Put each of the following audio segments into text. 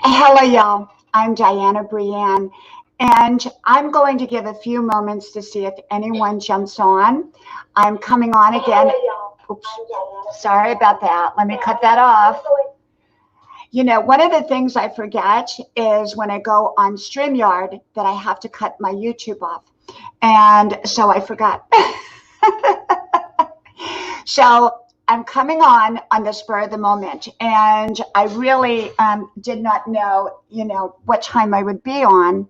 Hello, y'all. I'm Diana Brienne, and I'm going to give a few moments to see if anyone jumps on. I'm coming on again. Oops, sorry about that. Let me cut that off. You know, one of the things I forget is when I go on StreamYard that I have to cut my YouTube off. And so I forgot. So I'm coming on the spur of the moment, and I really did not know, what time I would be on.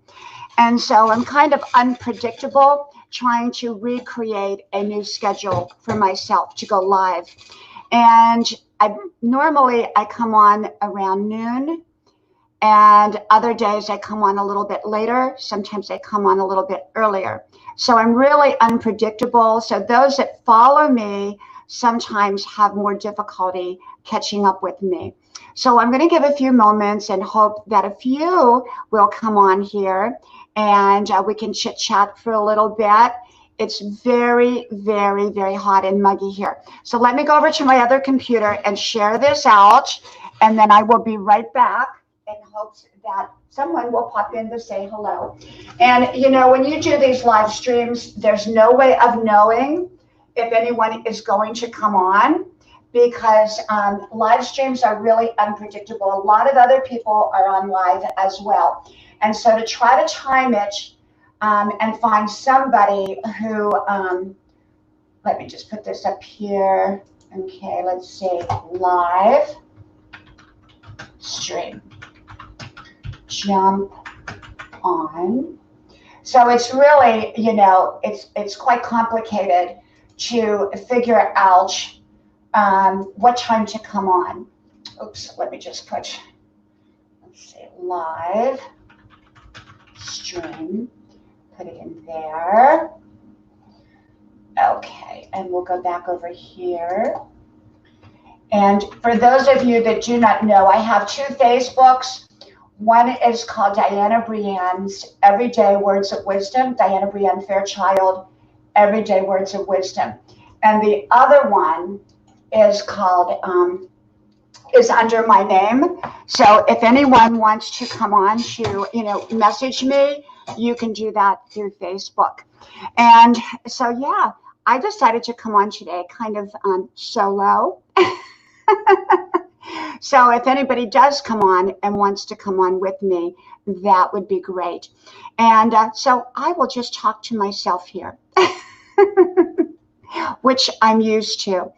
And so I'm kind of unpredictable, trying to recreate a new schedule for myself to go live. And normally I come on around noon, and other days I come on a little bit later. Sometimes I come on a little bit earlier. So I'm really unpredictable. So those that follow me sometimes have more difficulty catching up with me. So I'm going to give a few moments and hope that a few will come on here, and we can chit chat for a little bit. It's very, very, very hot and muggy here. So let me go over to my other computer and share this out, and then I will be right back in hopes that someone will pop in to say hello. And when you do these live streams, there's no way of knowing if anyone is going to come on, because live streams are really unpredictable. A lot of other people are on live as well. And so to try to time it and find somebody who, let me just put this up here. Okay, let's see, live stream, jump on. So it's really, it's quite complicated to figure out what time to come on. Oops, let me just put, let's see, live stream, put it in there. Okay, and we'll go back over here. And for those of you that do not know, I have two Facebooks. One is called Diana Brienne's Everyday Words of Wisdom, Diana Brienne Fairchild, Everyday Words of Wisdom. And the other one is called, is under my name. So if anyone wants to come on to, message me, you can do that through Facebook. And so, yeah, I decided to come on today kind of solo. So if anybody does come on and wants to come on with me, that would be great. And so I will just talk to myself here, which I'm used to.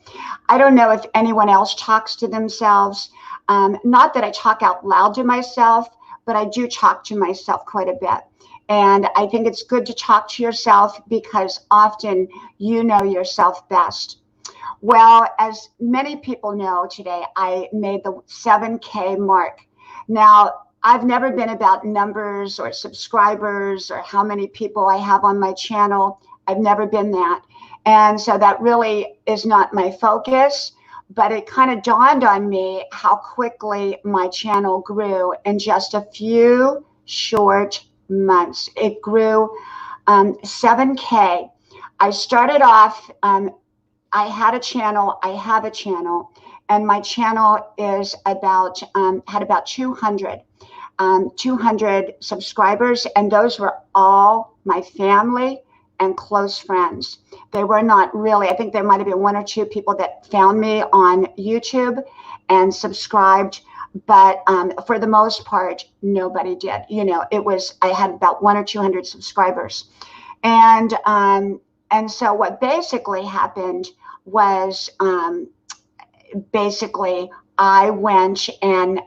I don't know if anyone else talks to themselves. Not that I talk out loud to myself, but I do talk to myself quite a bit. And I think it's good to talk to yourself because often you know yourself best. Well, as many people know today, I made the 7K mark. Now, I've never been about numbers or subscribers or how many people I have on my channel. I've never been that. And so that really is not my focus, but it kind of dawned on me how quickly my channel grew in just a few short months. It grew 7K. I started off, I have a channel, and my channel is about, had about 200 subscribers, and those were all my family and close friends. They were not really, I think there might have been one or two people that found me on YouTube and subscribed, but for the most part, nobody did. I had about 100 or 200 subscribers. And so what basically happened was basically I went and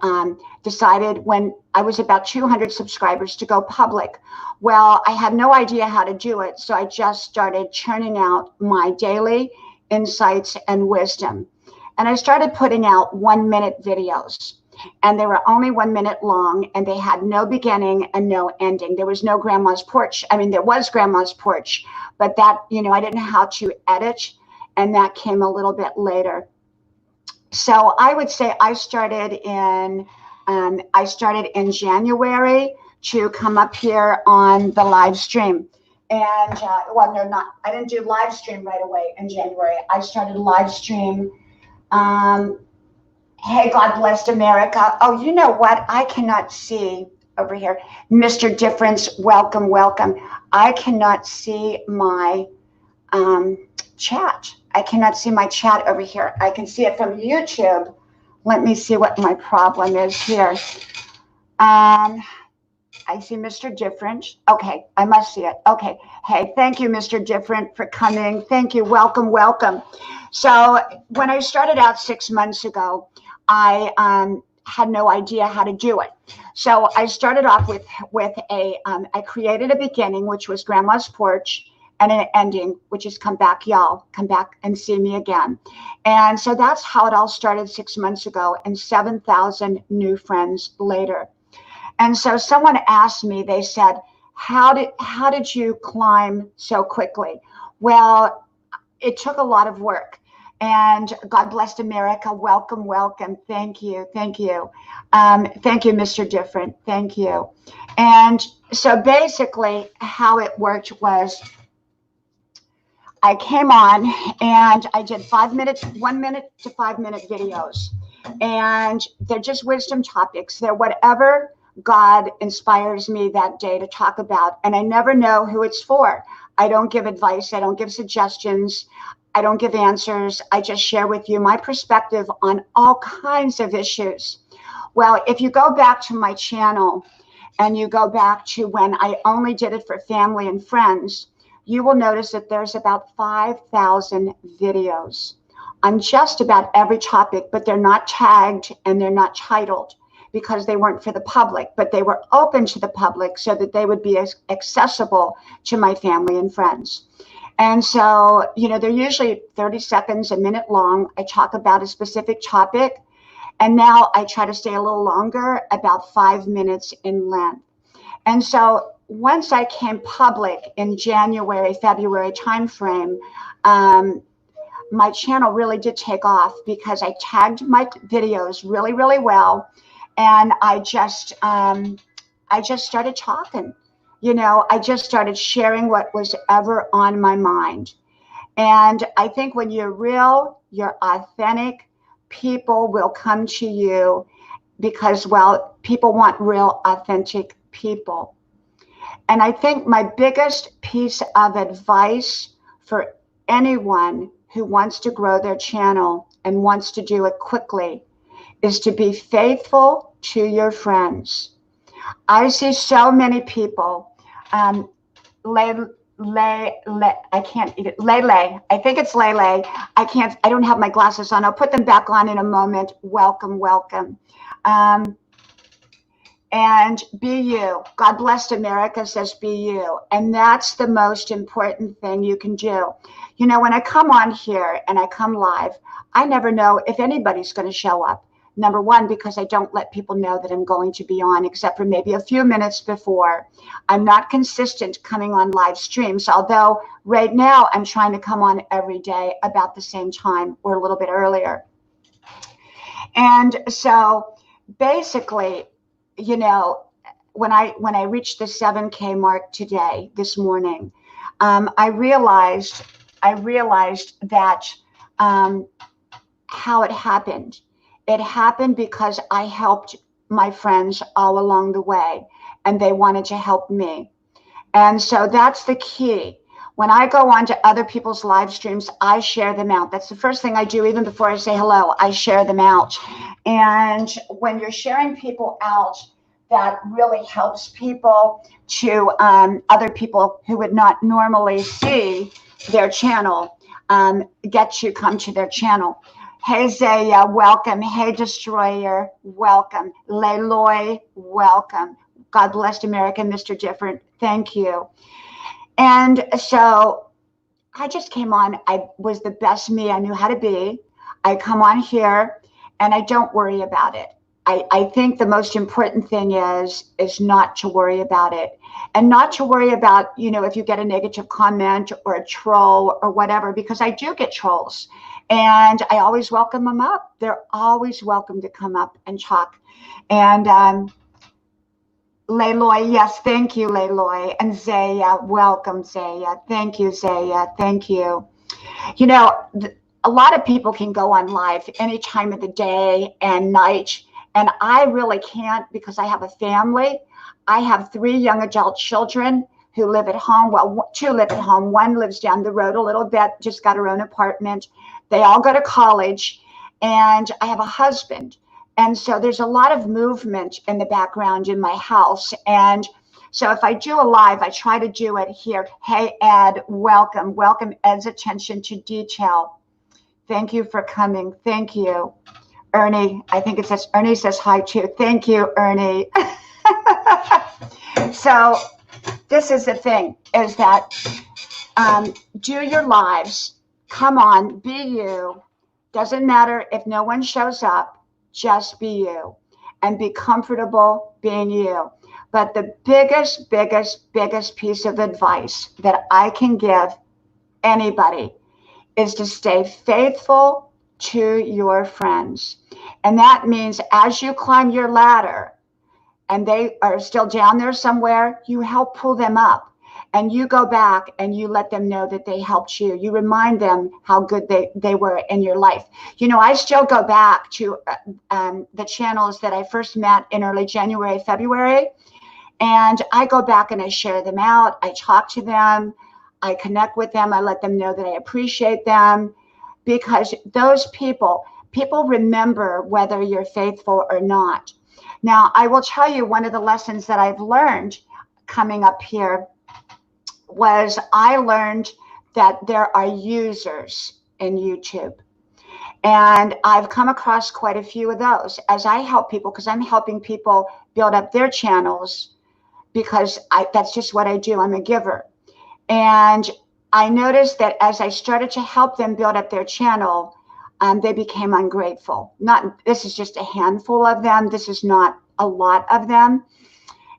decided when I was about 200 subscribers to go public. Well, I had no idea how to do it, so I just started churning out my daily insights and wisdom. And I started putting out 1-minute videos. And they were only 1 minute long, and they had no beginning and no ending. There was no grandma's porch. I mean, there was grandma's porch, but that, I didn't know how to edit, and that came a little bit later. So I would say I started in January to come up here on the live stream. And well, no, not, I didn't do live stream right away in January. I started live stream Hey, God bless America. Oh, you know what? I cannot see over here. Mr. Difference, welcome, welcome. I cannot see my um, chat. I cannot see my chat over here. I can see it from YouTube. Let me see what my problem is here. I see Mr. Different. Okay, I must see it. Okay. Hey, thank you, Mr. Different, for coming. Thank you. Welcome, welcome. So when I started out 6 months ago, I had no idea how to do it. So I started off with I created a beginning, which was Grandma's Porch, and an ending, which is come back, y'all. Come back and see me again. And so that's how it all started 6 months ago, and 7,000 new friends later. And so someone asked me, they said, how did you climb so quickly? Well, it took a lot of work. And God bless America. Welcome, welcome. Thank you. Thank you. Thank you, Mr. Different. Thank you. And so basically how it worked was I came on and I did 5 minutes, 1 minute to 5 minute videos. And they're just wisdom topics. They're whatever God inspires me that day to talk about. And I never know who it's for. I don't give advice. I don't give suggestions. I don't give answers. I just share with you my perspective on all kinds of issues. Well, if you go back to my channel and you go back to when I only did it for family and friends, you will notice that there's about 5,000 videos on just about every topic, but they're not tagged and they're not titled because they weren't for the public, but they were open to the public so that they would be accessible to my family and friends. And so, you know, they're usually 30 seconds, a minute long. I talk about a specific topic, and now I try to stay a little longer, about 5 minutes in length. And so once I came public in January, February timeframe, my channel really did take off because I tagged my videos really, really well. And I just started talking, you know, I just started sharing what was ever on my mind. And I think when you're real, you're authentic, people will come to you because, well, people want real, authentic people. And I think my biggest piece of advice for anyone who wants to grow their channel and wants to do it quickly is to be faithful to your friends. I see so many people, I can't eat it. Lele, I think it's Lele. I don't have my glasses on. I'll put them back on in a moment. Welcome, welcome. And be you. God bless America says be you. And that's the most important thing you can do. You know, when I come on here and I come live, I never know if anybody's going to show up. Number one, because I don't let people know that I'm going to be on, except for maybe a few minutes before. I'm not consistent coming on live streams, although right now I'm trying to come on every day about the same time or a little bit earlier. And so basically, you know, when I reached the 7K mark today, this morning, I realized that how it happened. It happened because I helped my friends all along the way, and they wanted to help me. And so that's the key. When I go on to other people's live streams, I share them out. That's the first thing I do, even before I say hello, I share them out. And when you're sharing people out, that really helps people to other people who would not normally see their channel, get to come to their channel. Hey, Zaya, welcome. Hey, Destroyer, welcome. Leloy, welcome. God bless America, Mr. Different. Thank you. And so I just came on. I was the best me I knew how to be. I come on here and I don't worry about it. I think the most important thing is not to worry about it, and not to worry about, you know, if you get a negative comment or a troll or whatever, because I do get trolls and I always welcome them up. They're always welcome to come up and talk. And Leloy, yes, thank you, Leloy. And Zaya, welcome, Zaya. Thank you, Zaya. Thank you. You know, a lot of people can go on live any time of the day and night, and I really can't because I have a family. I have 3 young adult children who live at home. Well, 2 live at home. 1 lives down the road a little bit, just got her own apartment. They all go to college, and I have a husband. And so there's a lot of movement in the background in my house. And so if I do a live, I try to do it here. Hey, Ed, welcome. Welcome, Ed's attention to detail. Thank you for coming. Thank you. Ernie, I think it says, Ernie says hi too. Thank you, Ernie. So this is the thing, is that do your lives. Come on, be you. Doesn't matter if no one shows up, just be you and be comfortable being you. But the biggest piece of advice that I can give anybody is to stay faithful to your friends. And that means as you climb your ladder and they are still down there somewhere, you help pull them up. And you go back and you let them know that they helped you. You remind them how good they were in your life. You know, I still go back to the channels that I first met in early January, February. And I go back and I share them out. I talk to them. I connect with them. I let them know that I appreciate them. Because those people remember whether you're faithful or not. Now, I will tell you one of the lessons that I've learned coming up here was I learned that there are users in YouTube. And I've come across quite a few of those as I help people, because I'm helping people build up their channels, because that's just what I do. I'm a giver. And I noticed that as I started to help them build up their channel, they became ungrateful. This is just a handful of them. This is not a lot of them.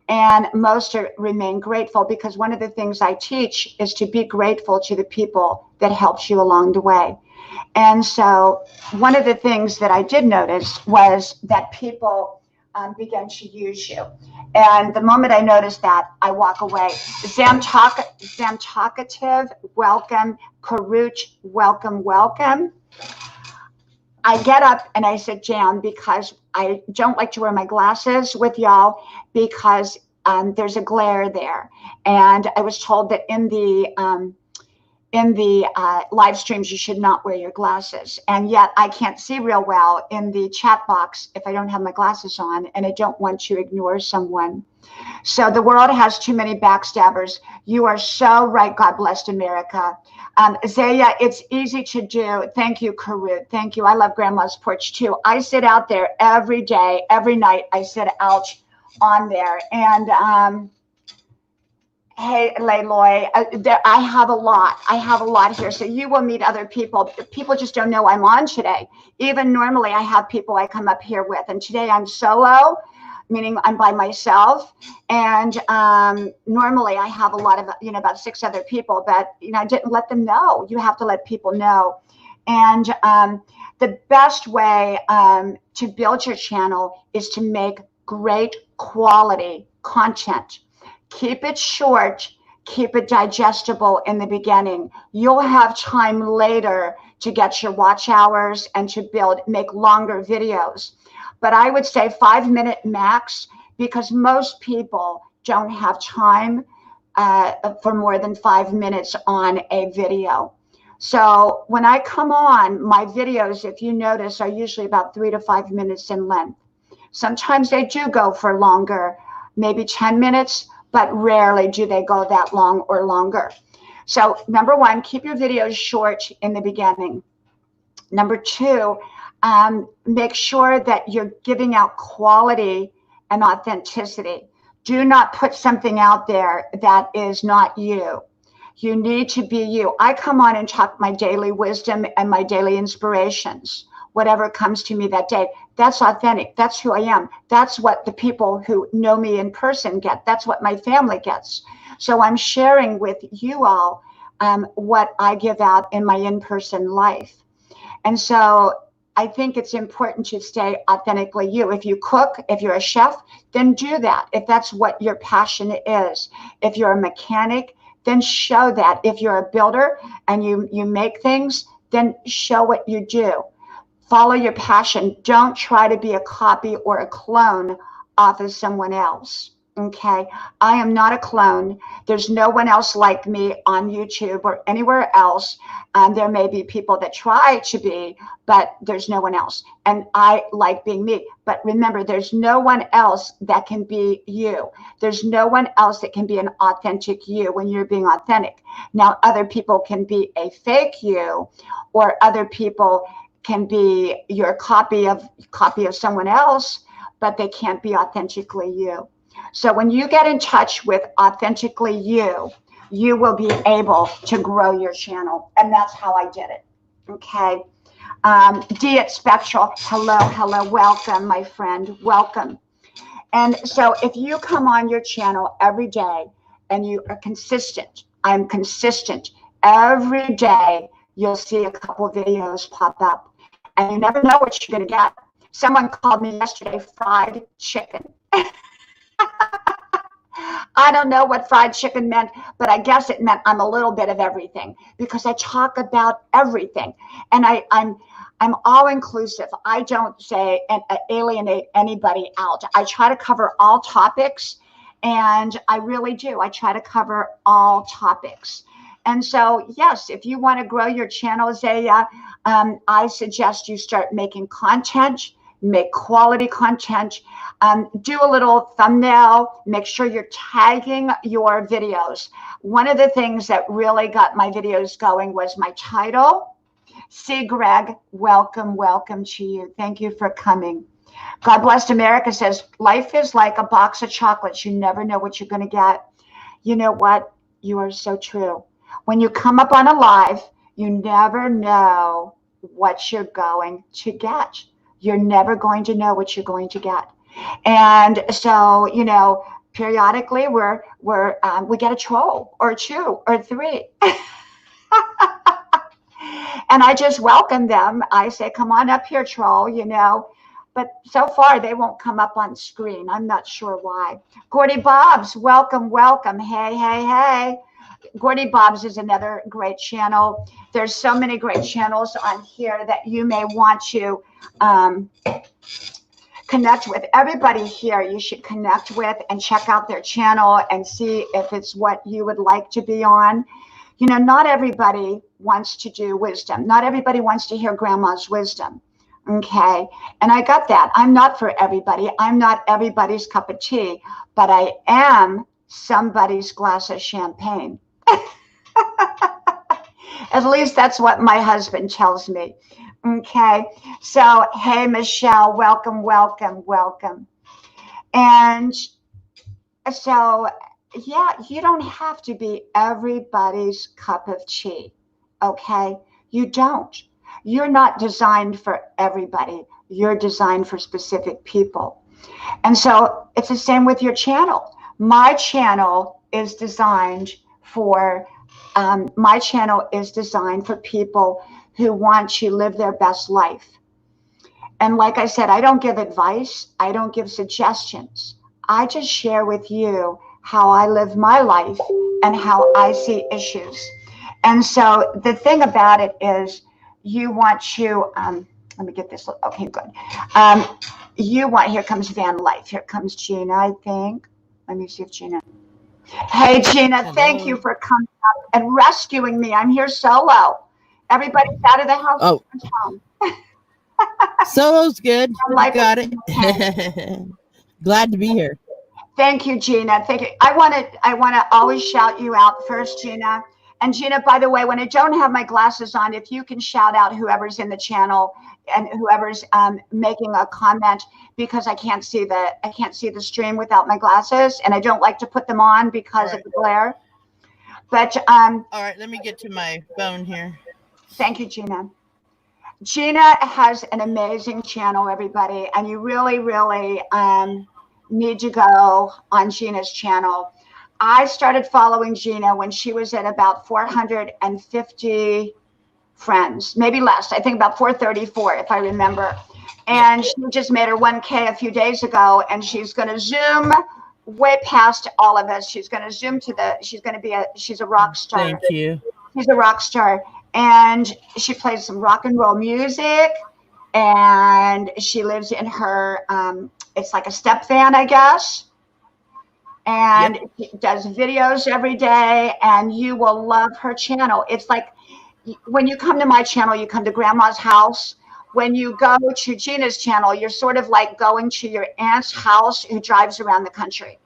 And most remain grateful, because one of the things I teach is to be grateful to the people that helped you along the way. And so one of the things that I did notice was that people began to use you. And the moment I noticed that, I walk away. Talkative, welcome. Karuch, welcome. I get up and I sit down because I don't like to wear my glasses with y'all, because there's a glare there. And I was told that in the live streams, you should not wear your glasses. And yet I can't see real well in the chat box if I don't have my glasses on, and I don't want to ignore someone. So the world has too many backstabbers. You are so right. God bless America. Zaya, it's easy to do. Thank you, Karut. Thank you. I love Grandma's porch too. I sit out there every day, every night. I sit out on there. And hey, Layloy, I have a lot. I have a lot here. So you will meet other people. People just don't know I'm on today. Even normally I have people I come up here with. And today I'm solo, meaning I'm by myself. And normally I have a lot of, about 6 other people, but, I didn't let them know. You have to let people know. And the best way to build your channel is to make great quality content. Keep it short, keep it digestible in the beginning. You'll have time later to get your watch hours and to make longer videos. But I would say 5-minute max, because most people don't have time for more than 5 minutes on a video. So when I come on, my videos, if you notice, are usually about 3 to 5 minutes in length. Sometimes they do go for longer, maybe 10 minutes, but rarely do they go that long or longer. So number 1, keep your videos short in the beginning. Number 2, make sure that you're giving out quality and authenticity. Do not put something out there that is not you. You need to be you. I come on and talk my daily wisdom and my daily inspirations, whatever comes to me that day. That's authentic. That's who I am. That's what the people who know me in person get. That's what my family gets. So I'm sharing with you all what I give out in my in-person life. And so I think it's important to stay authentically you. If you cook, if you're a chef, then do that. If that's what your passion is. If you're a mechanic, then show that. If you're a builder and you make things, then show what you do. Follow your passion. Don't try to be a copy or a clone off of someone else. Okay, I am not a clone. There's no one else like me on YouTube or anywhere else. There may be people that try to be, but there's no one else. And I like being me. But remember, there's no one else that can be you. There's no one else that can be an authentic you when you're being authentic. Now, other people can be a fake you, or other people can be your copy of someone else, but they can't be authentically you. So when you get in touch with authentically you, you will be able to grow your channel. And that's how I did it. Okay. D at Spectral. Hello. Welcome, my friend. Welcome. And so if you come on your channel every day and you are consistent, I'm consistent. Every day you'll see a couple videos pop up. And you never know what you're going to get. Someone called me yesterday fried chicken. I don't know what fried chicken meant, but I guess it meant I'm a little bit of everything, because I talk about everything, and I'm all inclusive. I don't say and alienate anybody out. I try to cover all topics, and I really do. I try to cover all topics. And so, yes, if you want to grow your channel, Zaya, I suggest you start making content. Make quality content, do a little thumbnail, make sure you're tagging your videos. One of the things that really got my videos going was my title. See, Greg, welcome to you. Thank you for coming. God Bless America says, life is like a box of chocolates. You never know what you're going to get. You know what? You are so true. When you come up on a live, you never know what you're going to get. You're never going to know what you're going to get. And so, you know, periodically we get a troll or two or three. And I just welcome them. I say, come on up here, troll, you know. But so far, they won't come up on screen. I'm not sure why. Gordy Bobs, welcome. Hey. Gordy Bobs is another great channel. There's so many great channels on here that you may want to connect with. Everybody here you should connect with and check out their channel and see if it's what you would like to be on. You know, not everybody wants to do wisdom. Not everybody wants to hear grandma's wisdom. Okay. And I got that. I'm not for everybody. I'm not everybody's cup of tea, but I am somebody's glass of champagne. At least that's what my husband tells me. Okay. So, hey, Michelle, welcome. And so, yeah, you don't have to be everybody's cup of tea. Okay. You don't. You're not designed for everybody. You're designed for specific people. And so it's the same with your channel. My channel is designed for people who want to live their best life. And like I said, I don't give advice. I don't give suggestions. I just share with you how I live my life and how I see issues. And so the thing about it is you want to, let me get this. Okay, good. Here comes Van Life. Here comes Gina, I think. Let me see if Gina. Hey, Gina, hello. Thank you for coming up and rescuing me. I'm here solo. Everybody's out of the house. Oh, solo's good. I got it. Glad to be here. Thank you, Gina. Thank you. I want to always shout you out first, Gina. And Gina, by the way, when I don't have my glasses on, if you can shout out whoever's in the channel and whoever's making a comment, because I can't see the stream without my glasses, and I don't like to put them on because of the glare. But all right, let me get to my phone here. Thank you, Gina. Gina has an amazing channel, everybody, and you really, really need to go on Gina's channel. I started following Gina when she was at about 450 friends, maybe less. I think about 434, if I remember. And she just made her 1K a few days ago, and she's going to zoom way past all of us. She's going to zoom to she's a rock star. Thank you. She's a rock star. and she plays some rock and roll music, and she lives in her it's like a step van, I guess, and Yep. she does videos every day, and you will love her channel. It's like when you come to my channel, you come to grandma's house. When you go to Gina's channel, you're sort of like going to your aunt's house who drives around the country.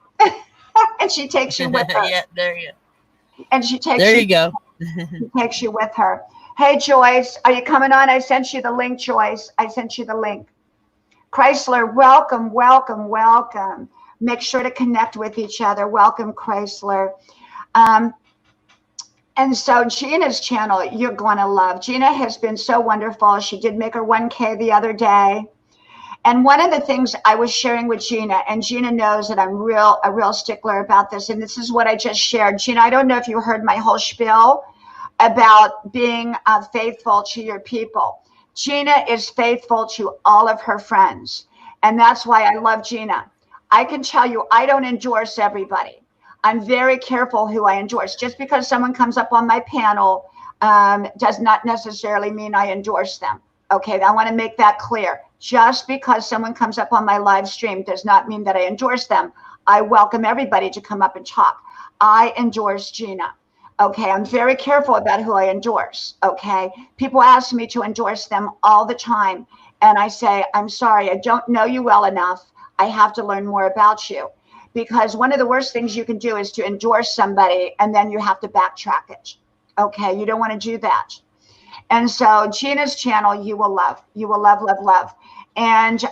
And she takes you with her. Yeah, there you And she takes there you you go. takes you with her. Hey Joyce, are you coming on? I sent you the link, Joyce. I sent you the link. Chrysler, welcome, welcome, welcome. Make sure to connect with each other. Welcome, Chrysler. Um, And so Gina's channel, you're going to love. Gina has been so wonderful. She did make her 1K the other day. And one of the things I was sharing with Gina, and Gina knows that I'm a real stickler about this, and this is what I just shared. Gina, I don't know if you heard my whole spiel about being faithful to your people. Gina is faithful to all of her friends, and that's why I love Gina. I can tell you, I don't endorse everybody. I'm very careful who I endorse. Just because someone comes up on my panel does not necessarily mean I endorse them. Okay, I want to make that clear. Just because someone comes up on my live stream does not mean that I endorse them. I welcome everybody to come up and talk. I endorse Gina. Okay, I'm very careful about who I endorse. Okay, people ask me to endorse them all the time, and I say, I'm sorry, I don't know you well enough. I have to learn more about you. Because one of the worst things you can do is to endorse somebody and then you have to backtrack it. Okay, you don't want to do that. And so Gina's channel, you will love. You will love, love, love. And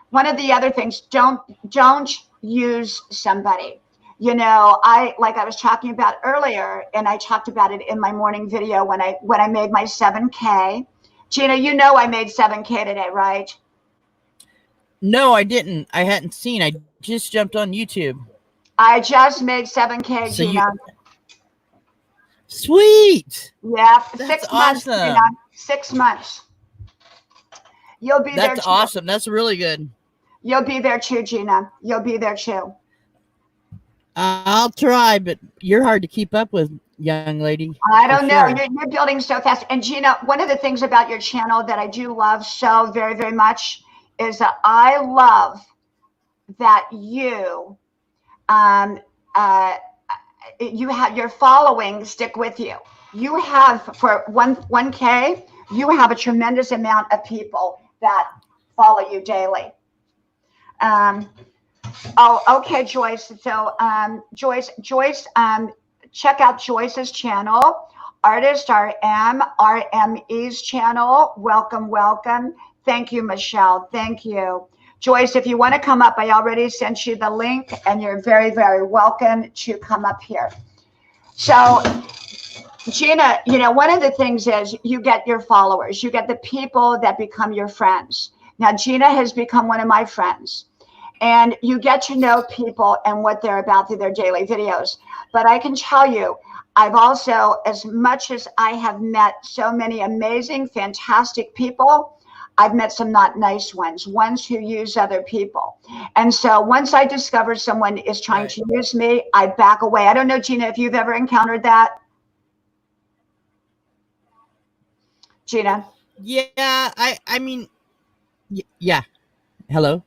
one of the other things, don't use somebody. You know, like I was talking about earlier, and I talked about it in my morning video when I made my 7K. Gina, you know I made 7K today, right? No, I didn't. I hadn't seen. I just jumped on YouTube. I just made 7K, So Gina. Sweet. Yeah, That's 6 months, Gina. awesome. 6 months. You'll be there That's too. awesome. That's really good. You'll be there too, Gina. You'll be there too. I'll try, but you're hard to keep up with, young lady. I don't know. Sure. You're building so fast. And Gina, one of the things about your channel that I do love so very, very much is that I love that you you have your following stick with you. You have for 1K, you have a tremendous amount of people that follow you daily. Oh, okay, Joyce. So Joyce, check out Joyce's channel, Artist RM, RME's channel. Welcome, welcome. Thank you, Michelle. Thank you. Joyce, if you want to come up, I already sent you the link, and you're very, very welcome to come up here. So, Gina, you know, one of the things is you get your followers. You get the people that become your friends. Now, Gina has become one of my friends. And you get to know people and what they're about through their daily videos. But I can tell you, I've also, as much as I have met so many amazing, fantastic people, I've met some not nice ones who use other people. And so once I discover someone is trying to use me, I back away. I don't know, Gina, if you've ever encountered that. Gina? Yeah, I mean, yeah. Hello?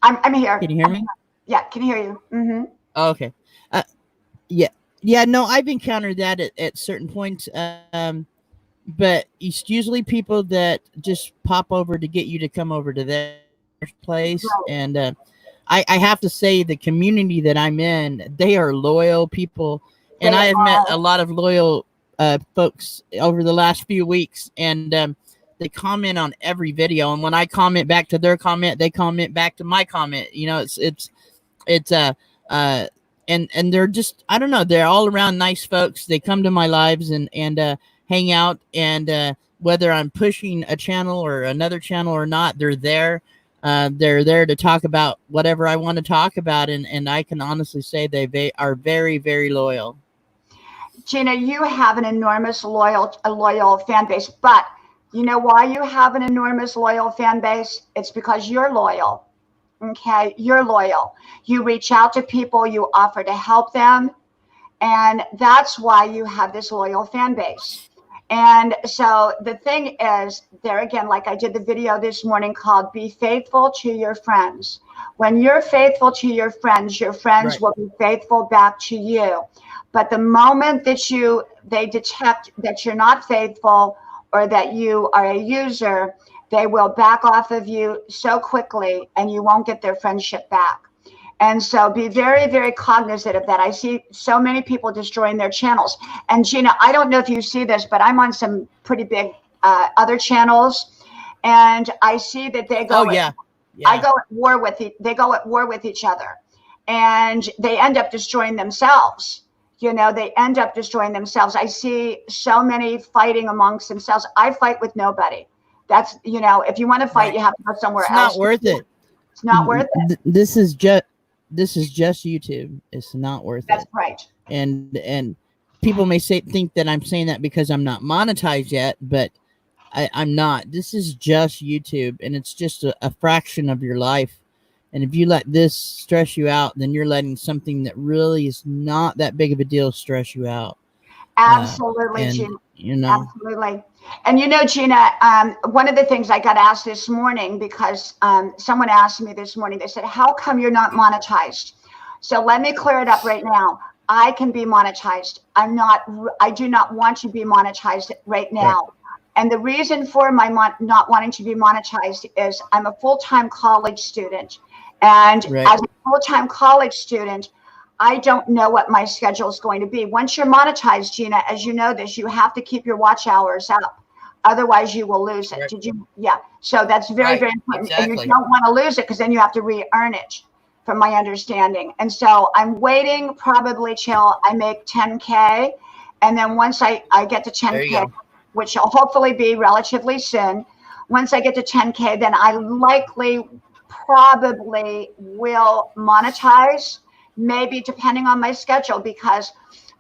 I'm here. Can you hear me? Yeah, can hear you. Mm-hmm. Oh, okay. Yeah. No, I've encountered that at certain points. But it's usually people that just pop over to get you to come over to their place. Right. And I have to say, the community that I'm in, they are loyal people. And I have met a lot of loyal folks over the last few weeks. And they comment on every video. And when I comment back to their comment, they comment back to my comment. You know, and they're just, I don't know, they're all around nice folks. They come to my lives and hang out, and whether I'm pushing a channel or another channel or not, they're there. They're there to talk about whatever I want to talk about, and I can honestly say they are very, very loyal. Gina, you have an enormous loyal fan base, but you know why you have an enormous loyal fan base? It's because you're loyal. Okay, you're loyal. You reach out to people, you offer to help them, and that's why you have this loyal fan base. And so the thing is, there again, like I did the video this morning called Be Faithful to Your Friends. When you're faithful to your friends Right. will be faithful back to you. But the moment that they detect that you're not faithful or that you are a user, they will back off of you so quickly and you won't get their friendship back. And so be very, very cognizant of that. I see so many people destroying their channels. And Gina, I don't know if you see this, but I'm on some pretty big other channels, and I see that they go. Oh yeah. I Yeah. go at war with they go at war with each other, and they end up destroying themselves. They end up destroying themselves. I see so many fighting amongst themselves. I fight with nobody. That's if you want to fight, Right. you have to go somewhere It's else. not worth it. It's not worth it. This is just YouTube. It's not worth That's it. right. And people may think that I'm saying that because I'm not monetized yet, but I'm not. This is just YouTube, and it's just a fraction of your life. And if you let this stress you out, then you're letting something that really is not that big of a deal stress you out. Absolutely, And Gina. Absolutely. And Gina, one of the things I got asked this morning, because someone asked me this morning, they said, how come you're not monetized? So let me clear it up right now. I can be monetized. I do not want to be monetized right now. Right. And the reason for my not wanting to be monetized is I'm a full-time college student. And Right. as a full-time college student, I don't know what my schedule is going to be. Once you're monetized, Gina, as you know this, you have to keep your watch hours up. Otherwise, you will lose it. Right. Did you? Yeah. So that's very, very important. Exactly. And you don't want to lose it because then you have to re-earn it, from my understanding. And so I'm waiting probably till I make 10K. And then once I get to 10K, which will hopefully be relatively soon, once I get to 10K, then I likely probably will monetize, maybe depending on my schedule, because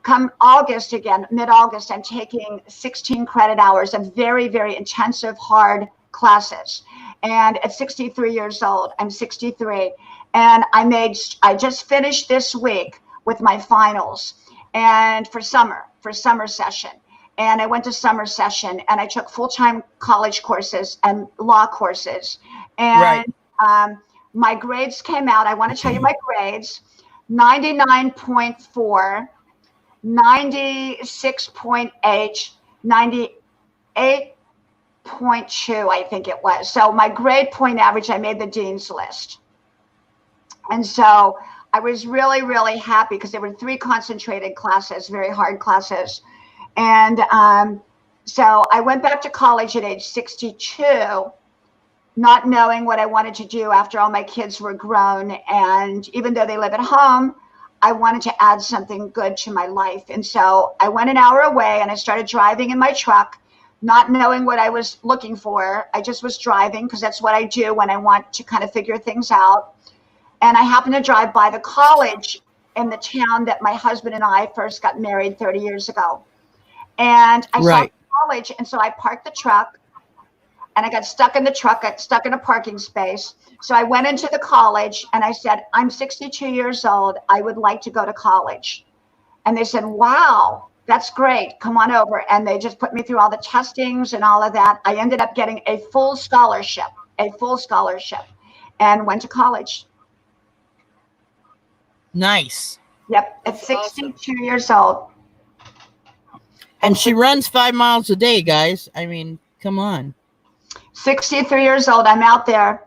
come August again, mid-August, I'm taking 16 credit hours of very, very intensive, hard classes. And at 63 years old, I'm 63. And I just finished this week with my finals and for summer session. And I went to summer session and I took full-time college courses and law courses. And my grades came out. I want to tell you my grades: 99.4, 96.8, 98.2, I think it was. So my grade point average, I made the dean's list. And so I was really, really happy because there were 3 concentrated classes, very hard classes. And so I went back to college at age 62, not knowing what I wanted to do after all my kids were grown. And even though they live at home, I wanted to add something good to my life. And so I went an hour away and I started driving in my truck, not knowing what I was looking for. I just was driving because that's what I do when I want to kind of figure things out. And I happened to drive by the college in the town that my husband and I first got married 30 years ago. And I saw the college, and so I parked the truck, and I got stuck in the truck, got stuck in a parking space. So I went into the college, and I said, I'm 62 years old. I would like to go to college. And they said, wow, that's great. Come on over. And they just put me through all the testings and all of that. I ended up getting a full scholarship, and went to college. Nice. Yep, at 62 years old. And she runs 5 miles a day, guys. I mean, come on. 63 years old. I'm out there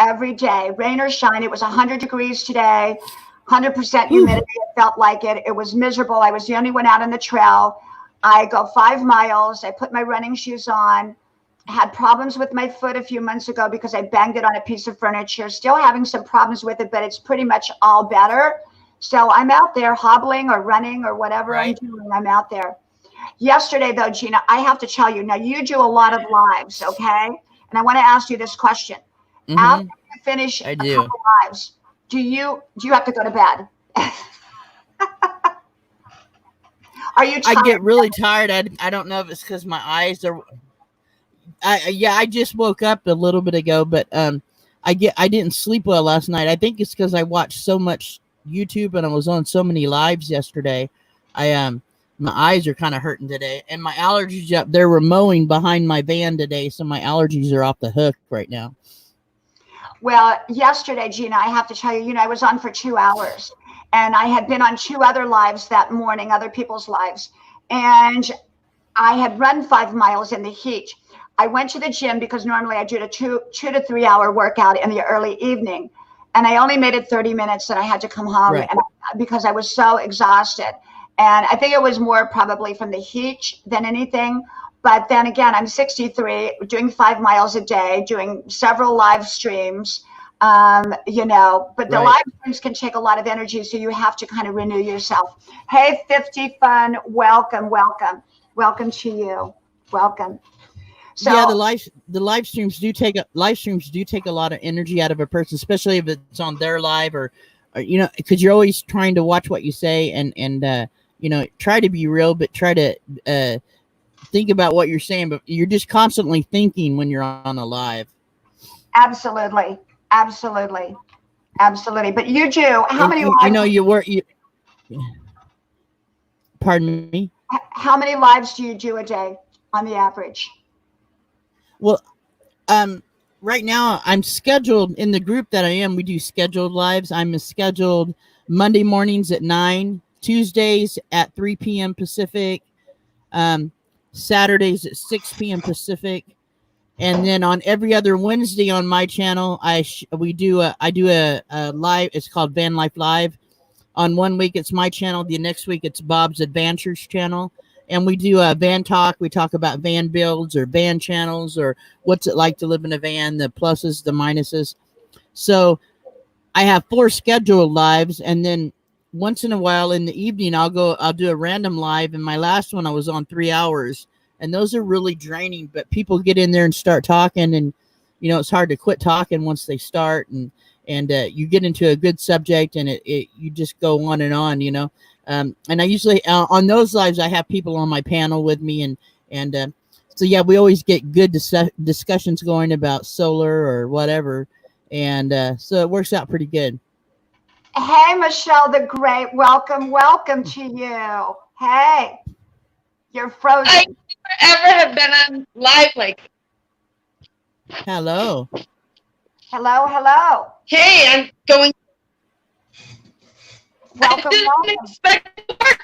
every day, rain or shine. It was 100 degrees today, 100% humidity. It felt like it. It was miserable. I was the only one out on the trail. I go 5 miles. I put my running shoes on. I had problems with my foot a few months ago because I banged it on a piece of furniture. Still having some problems with it, but it's pretty much all better. So I'm out there hobbling or running or whatever I'm doing. I'm out there. Yesterday, though, Gina, I have to tell you, now you do a lot of lives, okay? And I want to ask you this question. After you finish a couple lives, do you have to go to bed? Are you tired? I get really tired. I don't know if it's because my eyes are. I just woke up a little bit ago, but I didn't sleep well last night. I think it's because I watched so much YouTube and I was on so many lives yesterday. My eyes are kind of hurting today, and my allergies up. They were mowing behind my van today, so my allergies are off the hook right now. Well, yesterday, Gina, I have to tell you, I was on for 2 hours, and I had been on two other lives that morning, other people's lives, and I had run 5 miles in the heat. I went to the gym because normally I do a two to 3 hour workout in the early evening, and I only made it 30 minutes, and I had to come home Right. because I was so exhausted. And I think it was more probably from the heat than anything. But then again, I'm 63, doing 5 miles a day, doing several live streams. But the Right. live streams can take a lot of energy, so you have to kind of renew yourself. Hey, 50 Fun, welcome, welcome, welcome to you, welcome. Yeah, So the live streams do take a lot of energy out of a person, especially if it's on their live or because you're always trying to watch what you say and try to be real, but try to think about what you're saying. But you're just constantly thinking when you're on a live. absolutely, absolutely, absolutely. But you do how And many you lives? know you work. Pardon me. How many lives do you do a day on the average? Well, right now I'm scheduled in the group that I am. We do scheduled lives. I'm scheduled Monday mornings at 9, Tuesdays at 3 p.m. Pacific, um, Saturdays at 6 p.m. Pacific, and then on every other Wednesday on my channel, I do a live. It's called Van Life Live. On one week it's my channel, the next week it's Bob's Adventures channel, and we do a van talk. We talk about van builds or van channels or what's it like to live in a van, the pluses, the minuses. So I have 4 scheduled lives, and then once in a while in the evening I'll do a random live, and my last one I was on 3 hours, and those are really draining, but people get in there and start talking, and it's hard to quit talking once they start, and you get into a good subject, and you just go on and on. And I usually on those lives I have people on my panel with me, and so yeah, we always get good discussions going about solar or whatever, and so it works out pretty good. Hey, Michelle the Great, welcome, welcome to you. Hey, you're I frozen. never ever have been on live like, Hello. Hello, hello. hey, I'm going. I Welcome, didn't welcome. expect to work.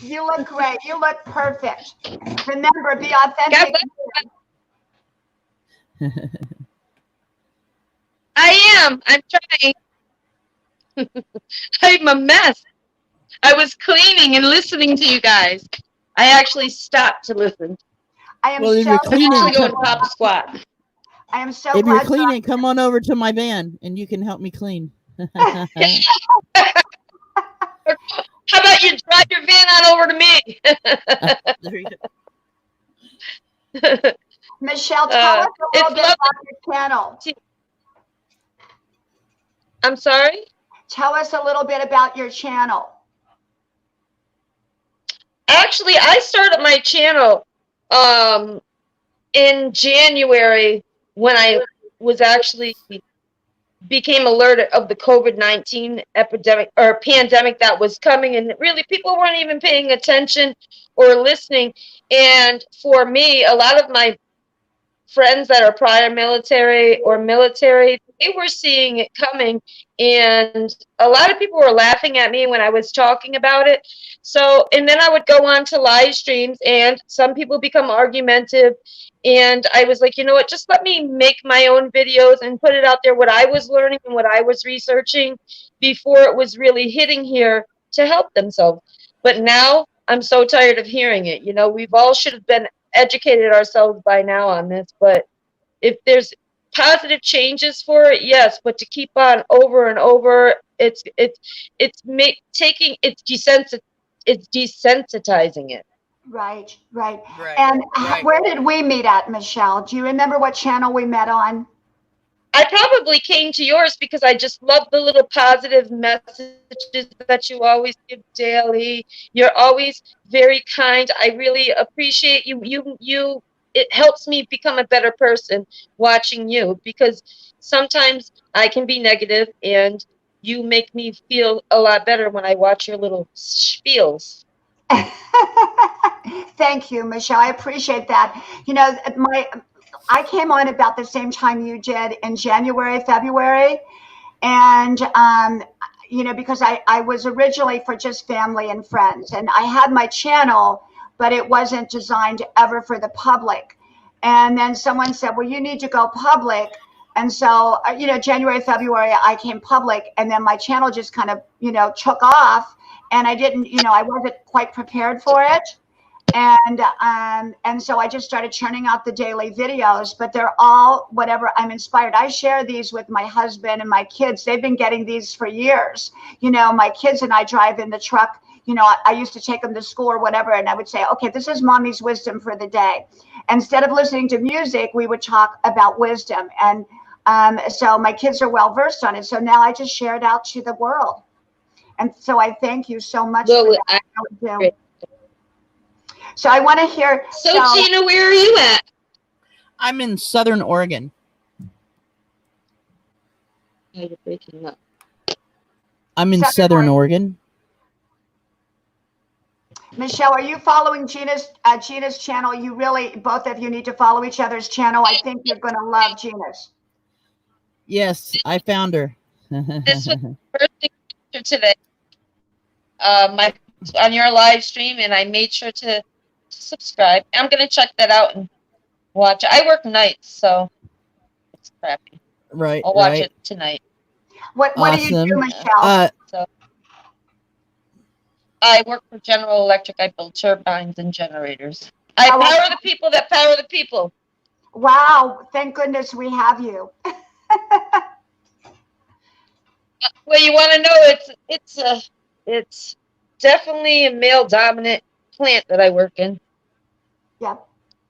You look great. You look perfect. Remember, be God authentic. bless. I am. I'm trying. I'm a mess. I was cleaning and listening to you guys. I actually stopped to listen. I am Well, if so you're I'm cleaning, actually going to pop squat. I am so if you're glad you're cleaning, come on over to my van, and you can help me clean. How about you drive your van on over to me? There you Michelle, tell us a little It's bit lovely. about your channel. I'm sorry? Tell us a little bit about your channel. Actually, I started my channel in January when I was actually became alerted of the COVID-19 epidemic or pandemic that was coming, and really people weren't even paying attention or listening. And for me, a lot of my friends that are prior military or military, they were seeing it coming, and a lot of people were laughing at me when I was talking about it. So, and then I would go on to live streams, and some people become argumentative, and I was like, you know what, just let me make my own videos and put it out there, what I was learning and what I was researching before it was really hitting here to help themselves. But now I'm so tired of hearing it. We've all should have been educated ourselves by now on this, but if there's positive changes for it, yes, but to keep on over and over, it's desensitizing it. Right, right. Right, And right. where did we meet at, Michelle? Do you remember what channel we met on? I probably came to yours because I just love the little positive messages that you always give daily. You're always very kind. I really appreciate you. It helps me become a better person watching you, because sometimes I can be negative, and you make me feel a lot better when I watch your little spiels. Thank you, Michelle. I appreciate that. You know, I came on about the same time you did in January, February, and you know, because I was originally for just family and friends, and I had my channel, but it wasn't designed ever for the public. And then someone said, well, you need to go public. And so, you know, January, February, I came public, and then my channel just kind of, you know, took off, and I didn't, you know, I wasn't quite prepared for it. And so I just started churning out the daily videos, but they're all whatever I'm inspired. I share these with my husband and my kids. They've been getting these for years. You know, my kids and I drive in the truck. You know, I used to take them to school or whatever, and I would say, okay, this is mommy's wisdom for the day. Instead of listening to music, we would talk about wisdom. And so my kids are well versed on it. So now I just share it out to the world. And so I thank you so much for that. So I want to hear. So Gina, where are you at? I'm in Southern Oregon. Oh, you're breaking up. I'm in Southern Oregon. Michelle, are you following Gina's channel? You really, both of you need to follow each other's channel. I think you're going to love Gina's. Yes, I found her. This was the first thing today. On your live stream, and I made sure to subscribe. I'm gonna check that out and watch it. I work nights, so it's crappy. Right. I'll watch it tonight. What do you do, Michelle? So I work for General Electric. I build turbines and generators. I power the people that power the people. Wow! Thank goodness we have you. Well, you want to know it's definitely a male dominant plant that I work in. Yeah.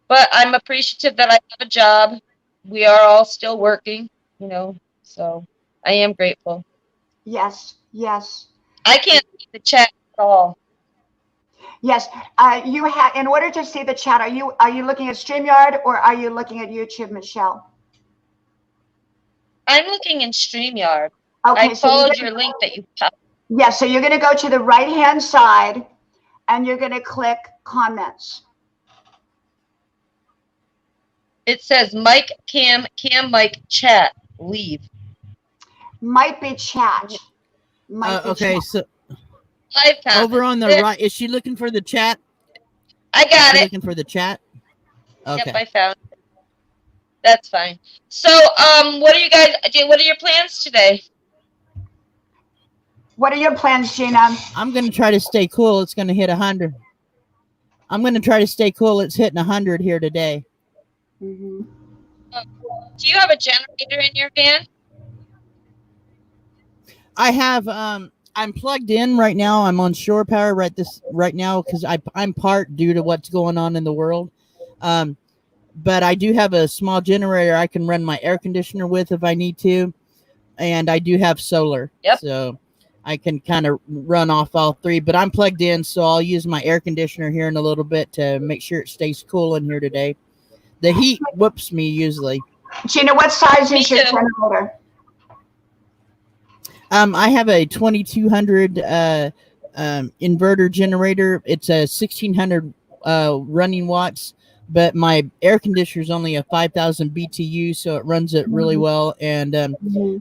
But I'm appreciative that I have a job. We are all still working, you know, so I am grateful. Yes, yes. I can't see the chat at all. Yes, you have. In order to see the chat, are you looking at StreamYard or are you looking at YouTube, Michelle? I'm looking in StreamYard. Okay, I followed your link that you have. Yeah, so you're going to go to the right-hand side, and you're going to click comments. It says mic, cam, mic, chat, leave. Might be chat. Okay, chat. So live over on the right, is she looking for the chat? I got it. Looking for the chat? Okay. Yep, I found it. That's fine. So, what are your plans today? What are your plans, Gina? I'm going to try to stay cool. It's going to hit 100. I'm going to try to stay cool. It's hitting 100 here today. Mm-hmm. Do you have a generator in your van? I have. I'm plugged in right now. I'm on shore power right now because I'm part due to what's going on in the world. But I do have a small generator I can run my air conditioner with if I need to, and I do have solar. Yep. So I can kind of run off all three, but I'm plugged in, so I'll use my air conditioner here in a little bit to make sure it stays cool in here today. The heat whoops me usually. Gina, what size is your generator? I have a 2200 inverter generator. It's a 1600 running watts, but my air conditioner is only a 5000 BTU, so it runs it really well. And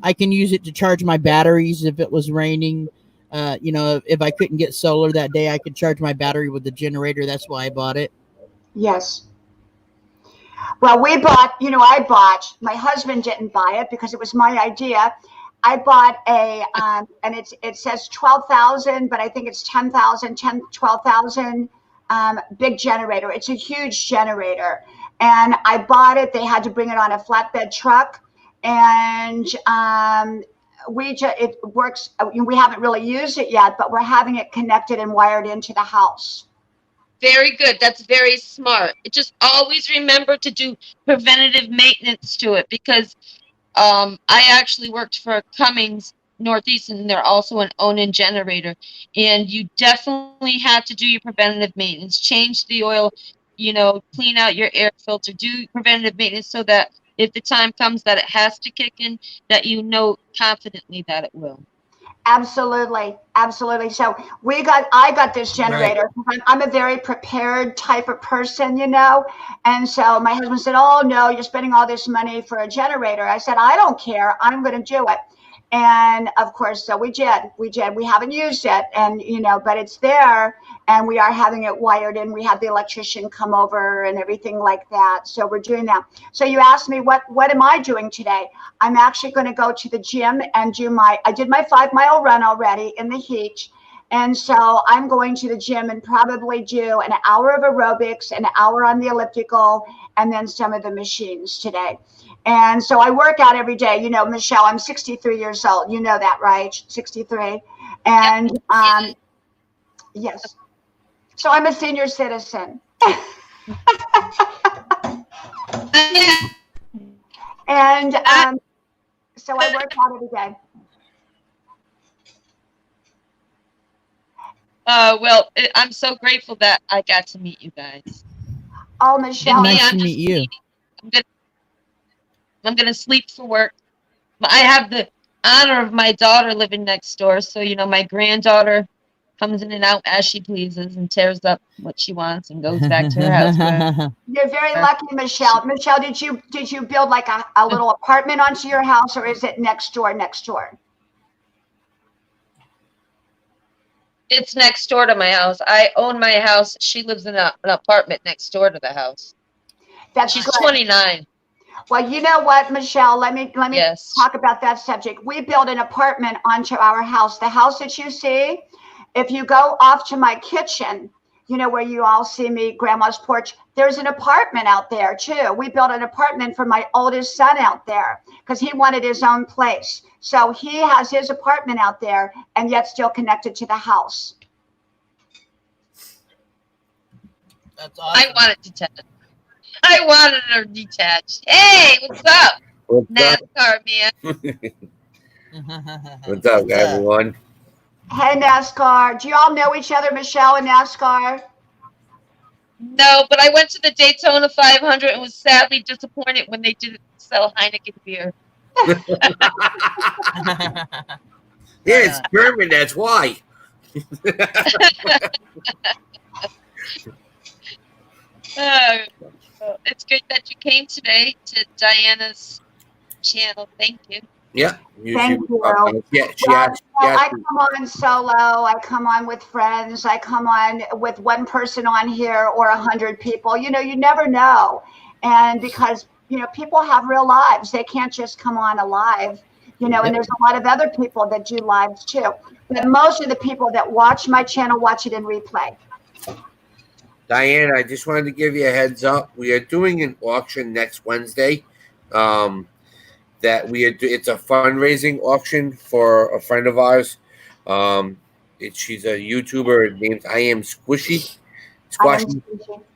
I can use it to charge my batteries if it was raining. You know, if I couldn't get solar that day, I could charge my battery with the generator. That's why I bought it. Yes. Well, I bought, my husband didn't buy it because it was my idea. I bought and it says 12,000, but I think it's 12,000, big generator. It's a huge generator. And I bought it. They had to bring it on a flatbed truck. And it works. We haven't really used it yet, but we're having it connected and wired into the house. Very good. That's very smart. Just always remember to do preventative maintenance to it, because I actually worked for Cummins Northeast, and they're also an Onan generator. And you definitely have to do your preventative maintenance. Change the oil, clean out your air filter, do preventative maintenance so that if the time comes that it has to kick in, that you know confidently that it will. Absolutely, absolutely. So I got this generator. Right. I'm a very prepared type of person, you know. And so my husband said, "Oh no, you're spending all this money for a generator." I said, "I don't care. I'm going to do it." And of course, so we did. We haven't used it, and you know, but it's there, and we are having it wired in. We had the electrician come over and everything like that. So we're doing that. So you asked me what am I doing today? I'm actually going to go to the gym and I did my 5-mile run already in the heat. And so I'm going to the gym and probably do an hour of aerobics, an hour on the elliptical, and then some of the machines today. And so I work out every day. You know, Michelle, I'm 63 years old. You know that, right? 63. And yes. So I'm a senior citizen. And so I work out every day. Well, I'm so grateful that I got to meet you guys. Oh, Michelle. Nice to meet you. I'm gonna sleep for work. I have the honor of my daughter living next door, so you know my granddaughter comes in and out as she pleases and tears up what she wants and goes back to her house. You're very lucky, Michelle. Michelle, did you build like a little apartment onto your house, or is it next door? It's next door to my house. I own my house. She lives in an apartment next door to the house. She's good. 29. Well, you know what, Michelle, let me Yes. talk about that subject. We built an apartment onto our house. The house that you see, if you go off to my kitchen, you know, where you all see me, grandma's porch, there's an apartment out there too. We built an apartment for my oldest son out there because he wanted his own place. So he has his apartment out there and yet still connected to the house. That's awesome. I wanted her detached. Hey, what's up? NASCAR man. What's up, everyone? Hey, NASCAR. Do you all know each other, Michelle and NASCAR? No, but I went to the Daytona 500 and was sadly disappointed when they didn't sell Heineken beer. Yeah, it's German, that's why. It's good that you came today to Diana's channel. Thank you. Yeah. Thank you. I come on solo. I come on with friends. I come on with one person on here or 100 people. You know, you never know. And because, you know, people have real lives. They can't just come on alive, you know, and there's a lot of other people that do lives too. But most of the people that watch my channel watch it in replay. Diane, I just wanted to give you a heads up. We are doing an auction next Wednesday. It's a fundraising auction for a friend of ours. She's a YouTuber named I Am Squishy. Squashy.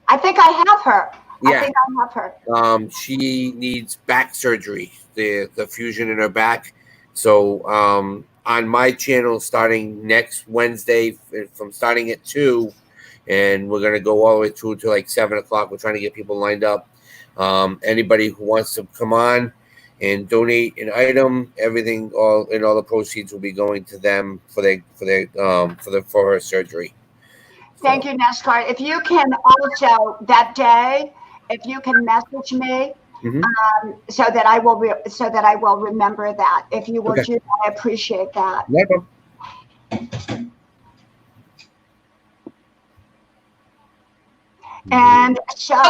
I think I have her. Yeah. I think I have her. She needs back surgery, the fusion in her back. So on my channel, starting next Wednesday, from starting at 2, and we're gonna go all the way through to like 7 o'clock. We're trying to get people lined up. Anybody who wants to come on and donate an item, all the proceeds will be going to them for her surgery. Thank you, NASCAR. If you can also that day, if you can message me, so that I will remember that. If you will do that, I appreciate that. And so,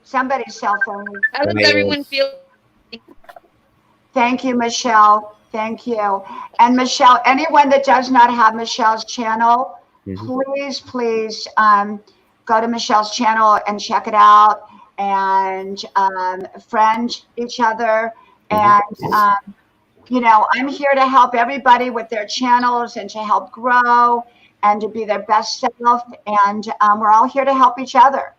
somebody's cell phone. How does everyone feel? Thank you, Michelle. Thank you. And Michelle, anyone that does not have Michelle's channel, please go to Michelle's channel and check it out and friend each other. And, you know, I'm here to help everybody with their channels and to help grow and to be their best self. And we're all here to help each other.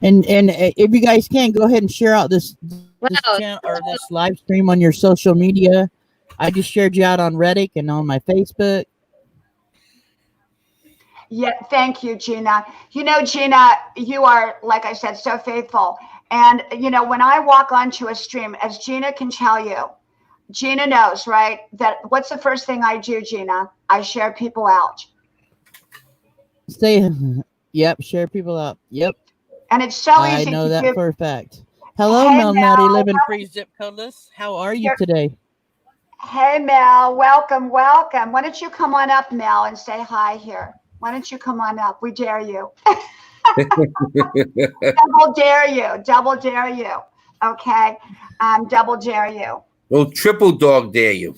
And if you guys can, go ahead and share out this channel or this live stream on your social media. I just shared you out on Reddit and on my Facebook. Yeah, thank you, Gina. You know, Gina, you are, like I said, so faithful. And, you know, when I walk onto a stream, as Gina can tell you, Gina knows, right? That what's the first thing I do, Gina? I share people out. Stay. Yep. Share people out. Yep. And it's so I easy know to that do. for a fact. Hello, Hey, Mel Nutty, Mel. living free zip codeless. How are you today? Hey, Mel. Welcome, welcome. Why don't you come on up, Mel, and say hi here? Why don't you come on up? We dare you. Double dare you. Double dare you. Okay. Double dare you. Well, triple dog dare you.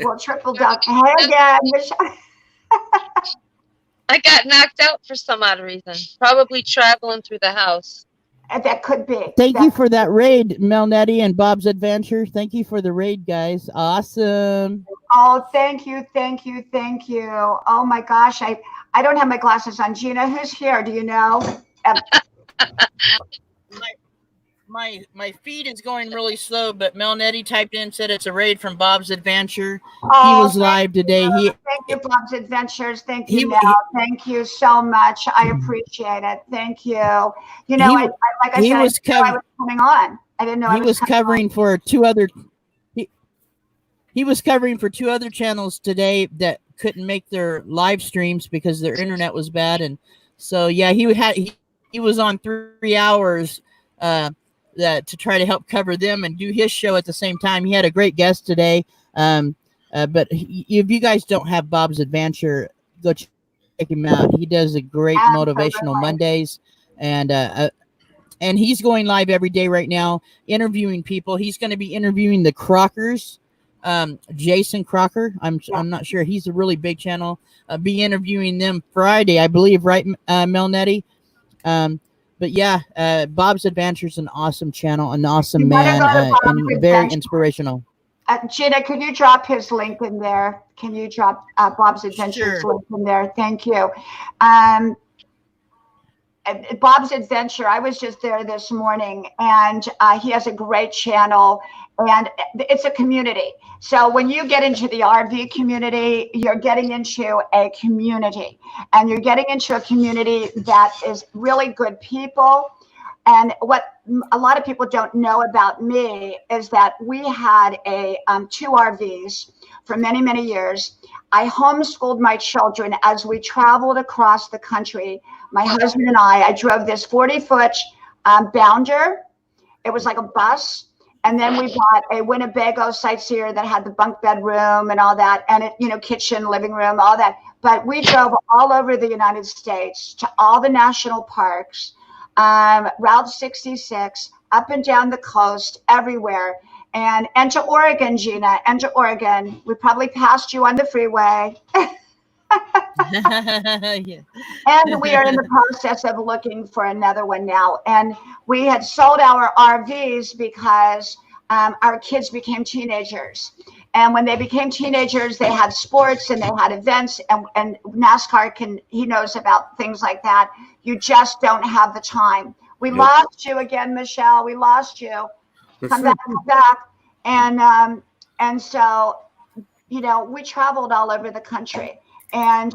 Well, triple dog. Hey again. I got knocked out for some odd reason. Probably traveling through the house. That could be. Thank you for that raid, Mel Nettie and Bob's Adventure. Thank you for the raid, guys. Awesome. Oh, thank you, thank you, thank you. Oh my gosh, I don't have my glasses on. Gina, who's here? Do you know? My feed is going really slow, but Mel Nettie typed in, said it's a raid from Bob's Adventure. Oh, He was live today. Thank you, Bob's Adventures. Thank you, He- Mel. Thank you so much. I appreciate it. Thank you. You know, like I said, I didn't know I was coming on. I didn't know I was covering for two other. He was covering for two other channels today that couldn't make their live streams because their internet was bad, and so yeah, he was on 3 hours that to try to help cover them and do his show at the same time. He had a great guest today. But if you guys don't have Bob's Adventure, go check him out. He does a great motivational Mondays, and he's going live every day right now, interviewing people. He's going to be interviewing the Crockers, Jason Crocker. I'm not sure. He's a really big channel. Be interviewing them Friday, I believe, right, Mel Nettie? But yeah, Bob's Adventure is an awesome channel, an awesome man, and very inspirational. Gina, could you drop his link in there? Can you drop Bob's Adventures link in there? Thank you. Bob's Adventure, I was just there this morning, and he has a great channel, and it's a community. So when you get into the RV community, you're getting into a community, and you're getting into a community that is really good people. And what a lot of people don't know about me is that we had two RVs for many, many years. I homeschooled my children as we traveled across the country. My husband and I drove this 40-foot Bounder. It was like a bus. And then we bought a Winnebago Sightseer that had the bunk bed room and all that, and kitchen, living room, all that. But we drove all over the United States to all the national parks, Route 66, up and down the coast, everywhere. And to Oregon, Gina, and to Oregon. We probably passed you on the freeway. Yeah. And we are in the process of looking for another one now. And we had sold our RVs because our kids became teenagers. And when they became teenagers, they had sports and they had events, and NASCAR he knows about things like that. You just don't have the time. We lost you again, Michelle. We lost you. Come back. And so, we traveled all over the country, and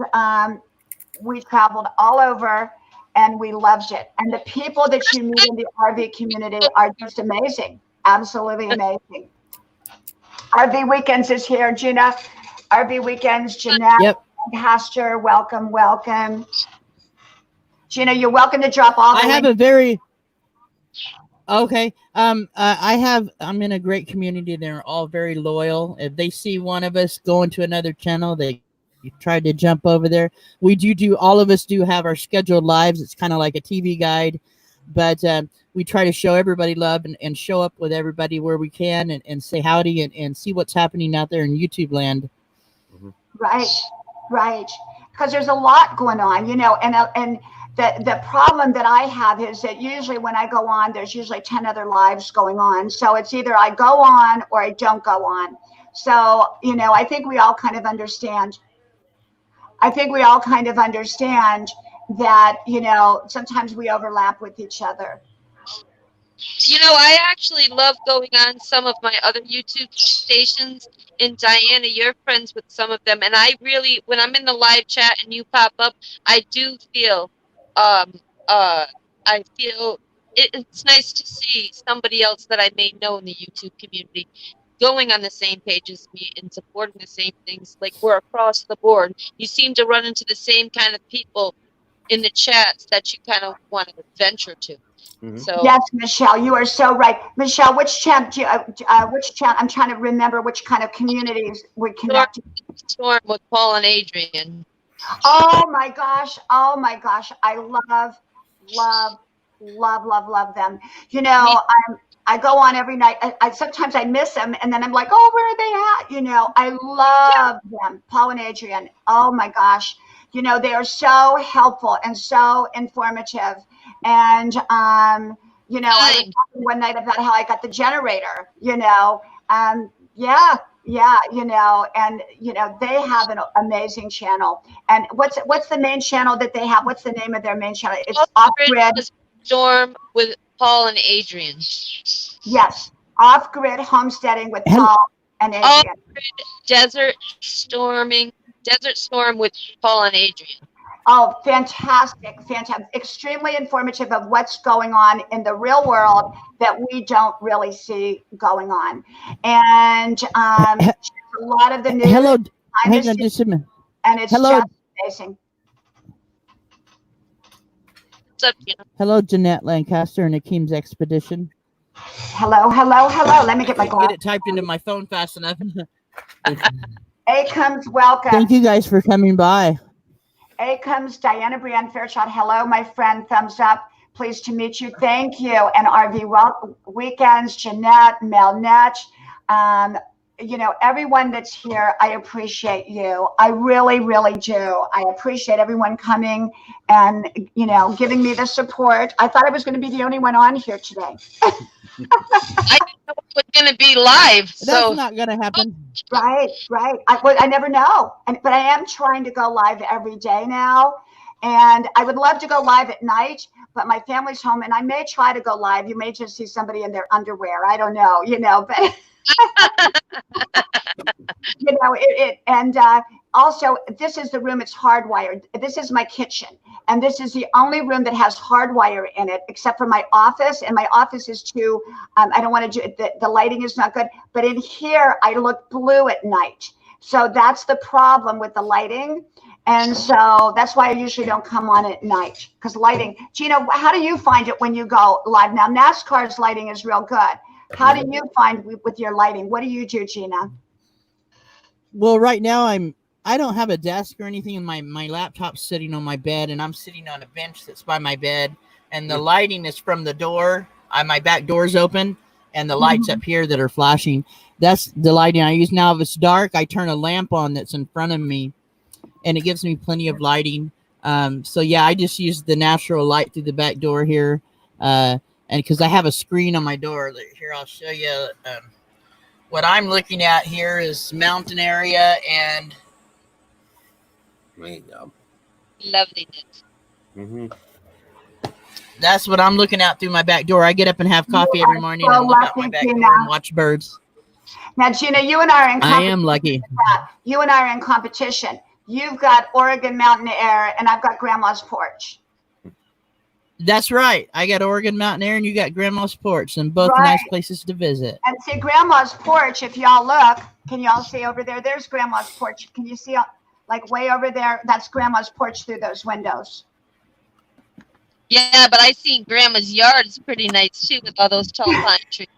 we traveled all over, and we loved it. And the people that you meet in the RV community are just amazing. Absolutely amazing. RV Weekends is here, Gina. RV Weekends, Jeanette, Pastor, welcome. Gina, you're welcome to drop all the Okay. I'm in a great community. They're all very loyal. If they see one of us going to another channel, they try to jump over there. We all of us do have our scheduled lives. It's kind of like a TV guide, but we try to show everybody love and show up with everybody where we can and say howdy and see what's happening out there in YouTube land. Right. Because there's a lot going on, and the problem that I have is that usually when I go on, there's usually 10 other lives going on. So it's either I go on or I don't go on. So, I think we all kind of understand. that, sometimes we overlap with each other. You know, I actually love going on some of my other YouTube stations. And Diana, you're friends with some of them. And I really, when I'm in the live chat and you pop up, I do feel, um, uh, I feel it's nice to see somebody else that I may know in the YouTube community going on the same page as me and supporting the same things. Like we're across the board. You seem to run into the same kind of people in the chats that you kind of want to venture to. So Yes, Michelle, you are so right. Michelle, which chat? Which chat? I'm trying to remember which kind of communities we connect. Storm with Paul and Adrian. Oh my gosh! Oh my gosh! I love, love, love them. You know, I go on every night. I sometimes I miss them, and then I'm like, oh, where are they at? You know, I love them, Paul and Adrian. Oh my gosh! You know, they are so helpful and so informative. And you know, I was talking one night about how I got the generator. You know, yeah, yeah, you know, and you know they have an amazing channel. And what's the main channel that they have? What's the name of their main channel? It's Off Grid Storm with Paul and Adrian. Yes, Off Grid Homesteading with Paul and Adrian. Off Grid Desert Storm with Paul and Adrian. Oh, fantastic, fantastic. Extremely informative of what's going on in the real world that we don't really see going on. And a lot of the news. Hello, hang on just a minute. And it's just amazing. What's up, Gina? Hello, Jeanette Lancaster and Akeem's Expedition. Hello, hello, hello. Let me get my glasses. Get it typed into my phone fast enough. A comes welcome. Thank you guys for coming by. A comes Diana Brienne Fairchild. Hello, my friend. Thumbs up. Pleased to meet you. Thank you. And RV Weekends, Jeanette, Mel Netch, you know, everyone that's here, I appreciate you. I really, really do. I appreciate everyone coming and, you know, giving me the support. I thought I was going to be the only one on here today. I didn't know it was going to be live. That's not going to happen. Right, right. I never know. But I am trying to go live every day now. And I would love to go live at night, but my family's home and I may try to go live. You may just see somebody in their underwear. I don't know, you know, but you know, and also this is the room. It's hardwired. This is my kitchen. And this is the only room that has hardwire in it, except for my office. And my office is too, I don't want to do it. The lighting is not good. But in here, I look blue at night. So that's the problem with the lighting. And so that's why I usually don't come on at night, because lighting. Gina, how do you find it when you go live? Now, NASCAR's lighting is real good. How do you find with your lighting? What do you do, Gina? Well, right now I don't have a desk or anything, and my laptop's sitting on my bed, and I'm sitting on a bench that's by my bed, and the lighting is from the door. My back door's open, and the lights up here that are flashing. That's the lighting I use. Now, if it's dark, I turn a lamp on that's in front of me, and it gives me plenty of lighting. So yeah, I just use the natural light through the back door here, and because I have a screen on my door. Here, I'll show you. What I'm looking at here is mountain area, and there you go. Loveliness. That's what I'm looking at through my back door. I get up and have coffee every morning and look out my back door and watch birds. Now, Gina, you and I are in competition. I am lucky. You and I are in competition. You've got Oregon mountain air, and I've got Grandma's porch. That's right. I got Oregon mountain air, and you got Grandma's porch, and both nice places to visit. And see, Grandma's porch, if y'all look, can y'all see over there? There's Grandma's porch. Can you see, like, way over there? That's Grandma's porch through those windows. Yeah, but I seen Grandma's yard is pretty nice, too, with all those tall pine trees.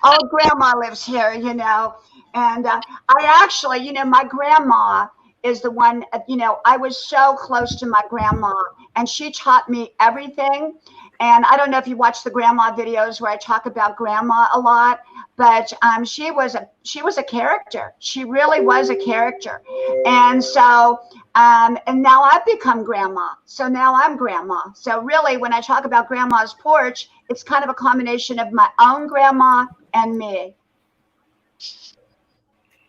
Oh, Grandma lives here, you know. And I actually, you know, my grandma is the one, you know, I was so close to my grandma, and she taught me everything. And I don't know if you watch the grandma videos where I talk about grandma a lot, but she was a character. She really was a character. And so, and now I've become grandma. So now I'm grandma. So really, when I talk about Grandma's porch, it's kind of a combination of my own grandma and me.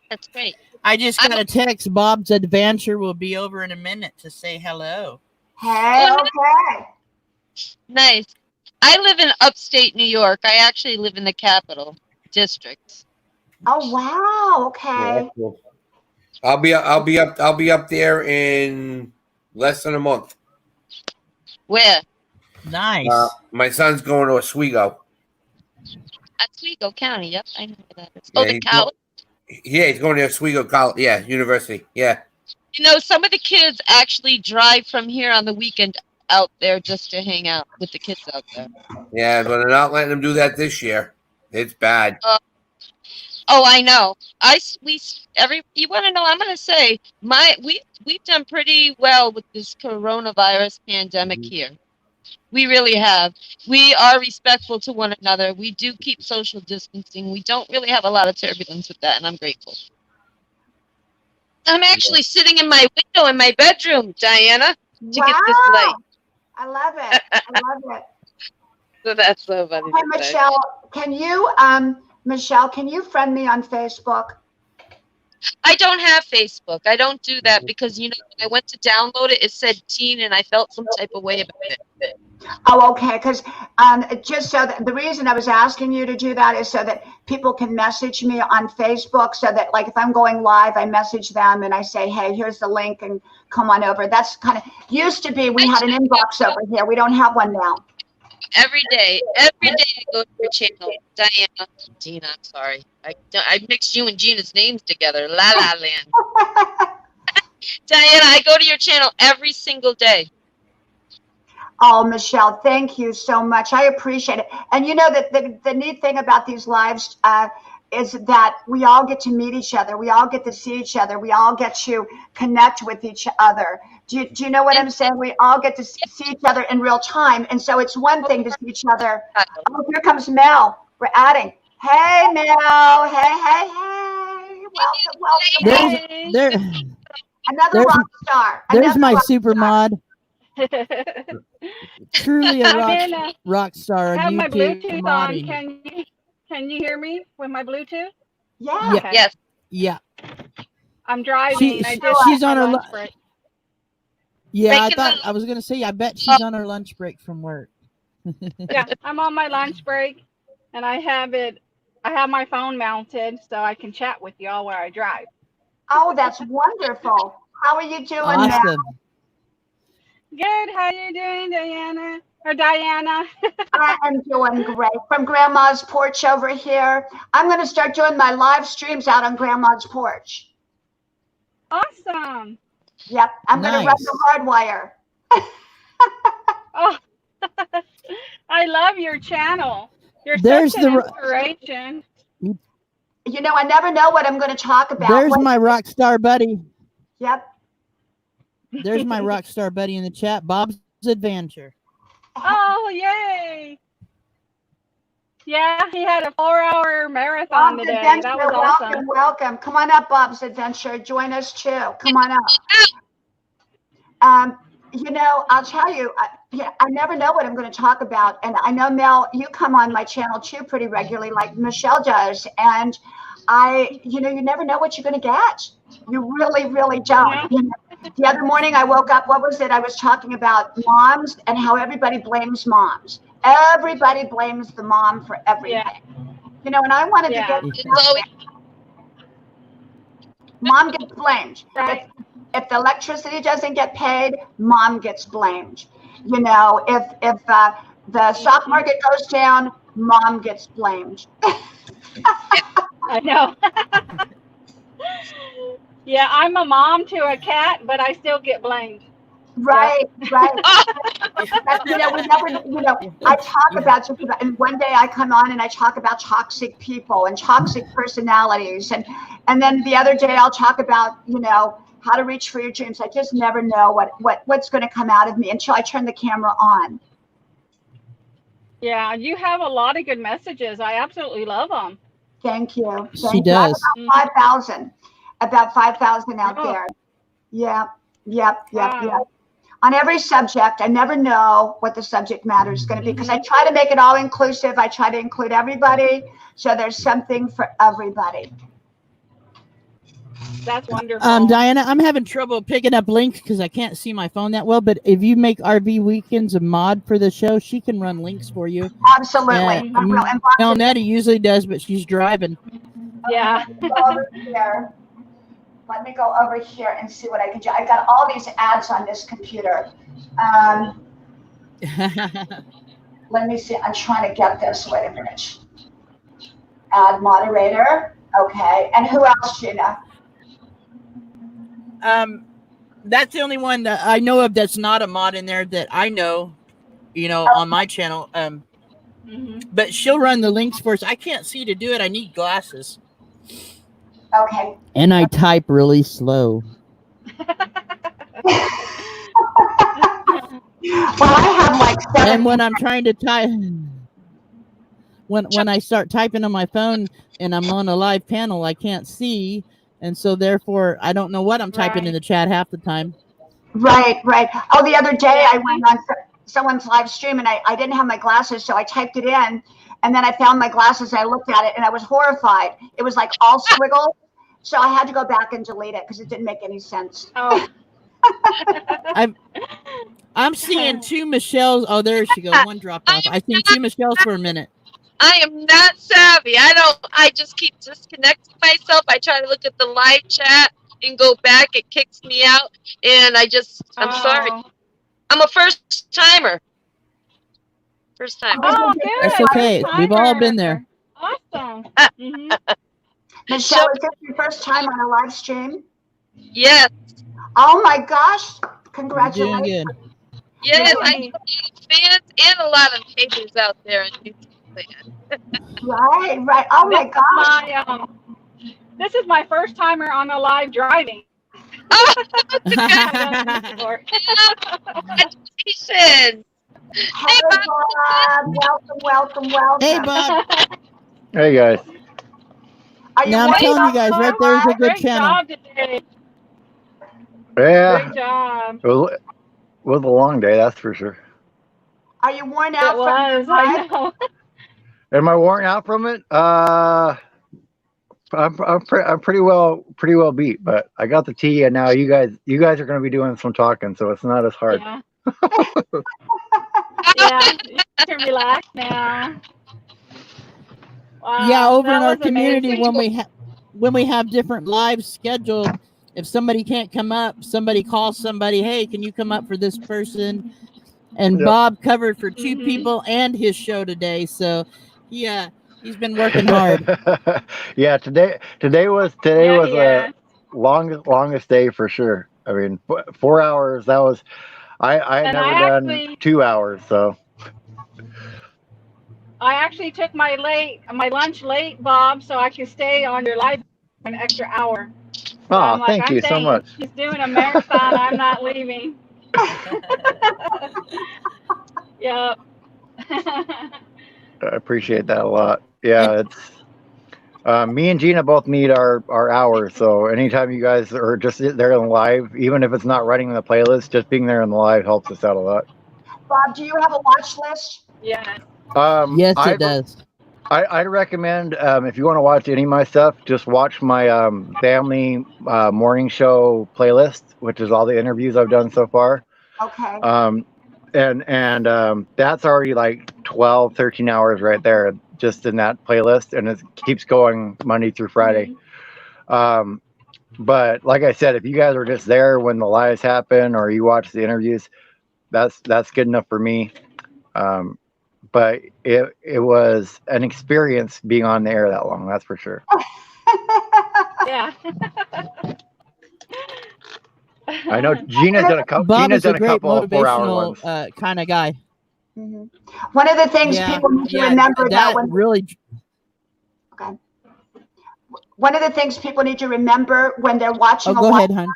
That's great. I just got a text. Bob's Adventure will be over in a minute to say hello. Hey, okay. Nice. I live in upstate New York. I actually live in the capital district. Oh wow. Yeah, Okay. that's cool. I'll be up there in less than a month. Where? Nice. My son's going to Oswego. Oswego County. Yep, I know where that is. Oh, Yeah, the college. he's going to Oswego College. Yeah, university. Yeah. You know, some of the kids actually drive from here on the weekend out there just to hang out with the kids out there. Yeah, but they're not letting them do that this year. It's bad. Oh, I know. You want to know? I'm going to say we've done pretty well with this coronavirus pandemic here. We really have. We are respectful to one another. We do keep social distancing. We don't really have a lot of turbulence with that, and I'm grateful. I'm actually sitting in my window in my bedroom, Diana, to get this light. I love it. I love it. So that's so funny. Hey, Michelle, can you friend me on Facebook? I don't have Facebook. I don't do that because, you know, when I went to download it, it said teen, and I felt some type of way about it. Oh, okay. Because just so that the reason I was asking you to do that is so that people can message me on Facebook, so that, like, if I'm going live, I message them and I say, hey, here's the link and come on over. That's kind of used to be. We had an inbox over here. We don't have one now. Every day I go to your channel, Gina, I'm sorry. I mixed you and Gina's names together. La La Land. Diana, I go to your channel every single day. Oh, Michelle, thank you so much. I appreciate it. And you know that the neat thing about these lives is that we all get to meet each other. We all get to see each other. We all get to connect with each other. Do you know what I'm saying? We all get to see each other in real time. And so it's one thing to see each other. Oh, here comes Mel. We're adding. Hey, Mel. Hey. Welcome. There's Another rock star. There's my rock super star. mod. Truly a rock star. I have my YouTube Bluetooth modding. on. Can you hear me with my Bluetooth? Yeah. Okay. Yes. Yeah. I'm driving. She's on her lunch break. Yeah, I was gonna say. I bet she's on her lunch break from work. Yeah, I'm on my lunch break, and I have my phone mounted so I can chat with y'all while I drive. Oh, that's wonderful. How are you doing, Awesome. Mel? Good. How you doing, Diana? Or Diana? I am doing great. From Grandma's porch over here. I'm going to start doing my live streams out on Grandma's porch. Awesome. Yep. I'm going to run the hardwire. Oh, I love your channel. You're There's such an inspiration. You know, I never know what I'm going to talk about. There's my rock star buddy. Yep. There's my rock star buddy in the chat. Bob's Adventure. Oh, yay. Yeah, he had a 4-hour marathon Bob's today. Adventure, That was awesome. Welcome. Come on up, Bob's Adventure. Join us too. Come on up. You know, I'll tell you, I never know what I'm going to talk about. And I know, Mel, you come on my channel too pretty regularly, like Michelle does. And you never know what you're going to get. You really, really don't. Yeah. You know, the other morning I woke up, what was it? I was talking about moms and how everybody blames moms. Everybody blames the mom for everything. Yeah. You know, and I wanted to get mom gets blamed. Right. If the electricity doesn't get paid, mom gets blamed. You know, if the stock market goes down, mom gets blamed. I know. Yeah, I'm a mom to a cat, but I still get blamed. Right. You know, we never, I talk about, and one day I come on and I talk about toxic people and toxic personalities. And then the other day I'll talk about, how to reach for your dreams. I just never know what's going to come out of me until I turn the camera on. Yeah, you have a lot of good messages. I absolutely love them. Thank you. She does. About 5,000 out there. Yep. On every subject, I never know what the subject matter is going to be because I try to make it all inclusive. I try to include everybody, so there's something for everybody. That's wonderful. Diana, I'm having trouble picking up links because I can't see my phone that well. But if you make RV Weekends a mod for the show, she can run links for you. Absolutely. I will. And Mel Nettie usually does, but she's driving. Yeah. Go over here. Let me go over here and see what I can do. I've got all these ads on this computer. Let me see. I'm trying to get this. Wait a minute. Add moderator. Okay. And who else, Gina? That's the only one that I know of that's not a mod in there that I know, on my channel. But she'll run the links for us. I can't see to do it. I need glasses. Okay. And I type really slow. Well, I have like 7. And when I'm trying to type, when I start typing on my phone and I'm on a live panel, I can't see, and so therefore I don't know what I'm typing in the chat half the time. Right. Oh, the other day I went on someone's live stream and I didn't have my glasses, so I typed it in, and then I found my glasses and I looked at it and I was horrified. It was like all squiggles, so I had to go back and delete it because it didn't make any sense. Oh. I'm seeing 2 Michelles. Oh, there she goes. One dropped off. I seen 2 Michelles for a minute. I am not savvy. I just keep disconnecting myself. I try to look at the live chat and go back. It kicks me out. And I'm sorry. I'm a first timer. First time. Oh, good. That's okay. We've all been there. Awesome. Michelle, is this your first time on a live stream? Yes. Oh my gosh. Congratulations. You're doing good. Yes, I have fans and a lot of haters out there in YouTube land. Right. Oh my gosh. This is my first timer on a live driving. Congratulations. Hey, Bob. Welcome. Hey, Bob. Hey, guys. Now I'm telling you guys, right there's a good channel. Great job today. Yeah. Great job. It was a long day, that's for sure. Are you worn out? It was. I know. Am I worn out from it? I'm pretty well beat, but I got the tea, and now you guys are going to be doing some talking, so it's not as hard. Yeah. Yeah, you can relax now. Wow, Yeah, over in that our was community, amazing. when we have different lives scheduled, if somebody can't come up, somebody calls somebody, hey, can you come up for this person? And Yep. Bob covered for 2 people and his show today, so yeah, he's been working hard. Yeah, today was a longest day for sure. I mean, 4 hours. That was I had never done 2 hours, so. I actually took my lunch late, Bob, so I could stay on your live for an extra hour. So Oh, thank you so much. She's doing a marathon. I'm not leaving. Yep. I appreciate that a lot. Yeah, it's me and Gina both need our hours. So anytime you guys are just there in live, even if it's not running the playlist, just being there in the live helps us out a lot. Bob, do you have a watch list? Yeah. Yes, it does. I'd recommend if you want to watch any of my stuff, just watch my family morning show playlist, which is all the interviews I've done so far. Okay. And that's already like 12, 13 hours right there, just in that playlist, and it keeps going Monday through Friday. But like I said, if you guys are just there when the lives happen or you watch the interviews, that's good enough for me. But it was an experience being on the air that long, that's for sure. Yeah. I know Gina's done a couple. Bob is a great 4-hour ones. motivational kind of guy. Mm-hmm. One of the things people need to remember that when really. Okay. One of the things people need to remember when they're watching. Oh, go ahead, hon.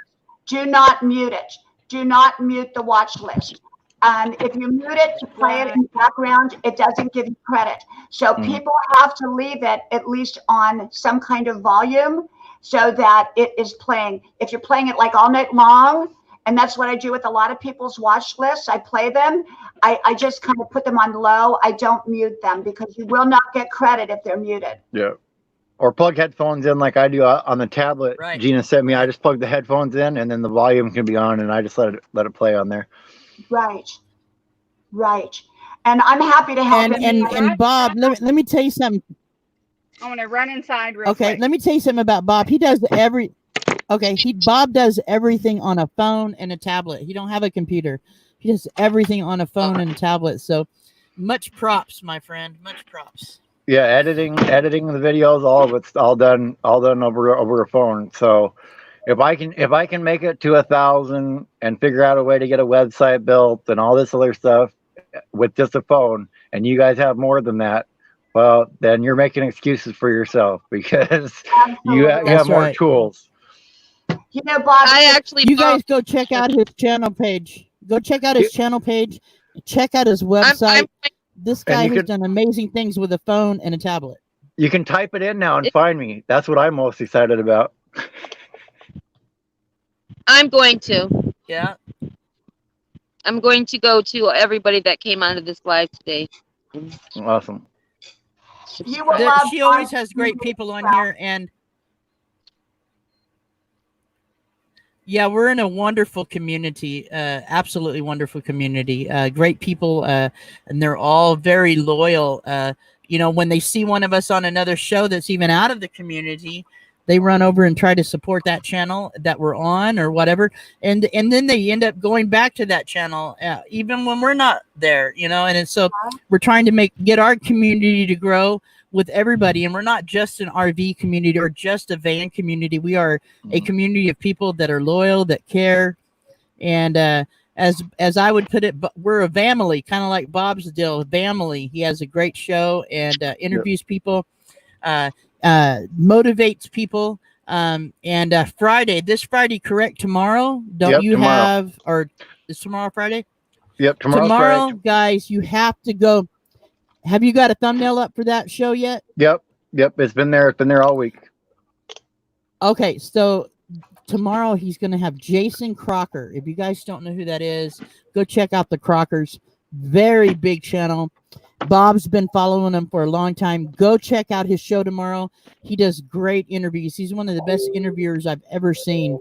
Do not mute it. Do not mute the watch list. If you mute it to play it in the background, it doesn't give you credit. So people have to leave it at least on some kind of volume so that it is playing. If you're playing it like all night long, and that's what I do with a lot of people's watch lists, I play them. I just kind of put them on low. I don't mute them because you will not get credit if they're muted. Yeah. plug headphones in like I do on the tablet. Right. Gina sent me. I just plug the headphones in, and then the volume can be on, and I just let it play on there. Right. Right. And I'm happy to help. And Bob, let me tell you something. I'm gonna run inside real Okay, quick. let me tell you something about Bob. He does Bob does everything on a phone and a tablet. He don't have a computer. He does everything on a phone and a tablet. So much props, my friend. Much props. Yeah, editing the videos, all of it's all done over a phone. So if I can make it to 1,000 and figure out a way to get a website built and all this other stuff with just a phone, and you guys have more than that, well, then you're making excuses for yourself because you have more tools. You know, Bob, you guys go check out his channel page. Go check out his channel page. Check out his website. This guy has done amazing things with a phone and a tablet. You can type it in now and find me. That's what I'm most excited about. I'm going to. Yeah. I'm going to go to everybody that came onto this live today. Awesome. You will love she always has great people on here, and yeah, we're in a wonderful community, absolutely wonderful community. Great people, and they're all very loyal. You know, when they see one of us on another show that's even out of the community, they run over and try to support that channel that we're on or whatever, and then they end up going back to that channel even when we're not there. You know, and so we're trying to get our community to grow with everybody, and we're not just an RV community or just a van community. We are a community of people that are loyal, that care, and as I would put it, we're a family, kind of like Bob's deal, family. He has a great show and interviews people, motivates people, and this Friday, correct? Tomorrow, have, or is tomorrow Friday? Yep, tomorrow, Friday. Guys, you have to go. Have you got a thumbnail up for that show yet? Yep. It's been there all week. Okay, so tomorrow he's going to have Jason Crocker. If you guys don't know who that is, go check out the Crockers. Very big channel. Bob's been following him for a long time. Go check out his show tomorrow. He does great interviews. He's one of the best interviewers I've ever seen,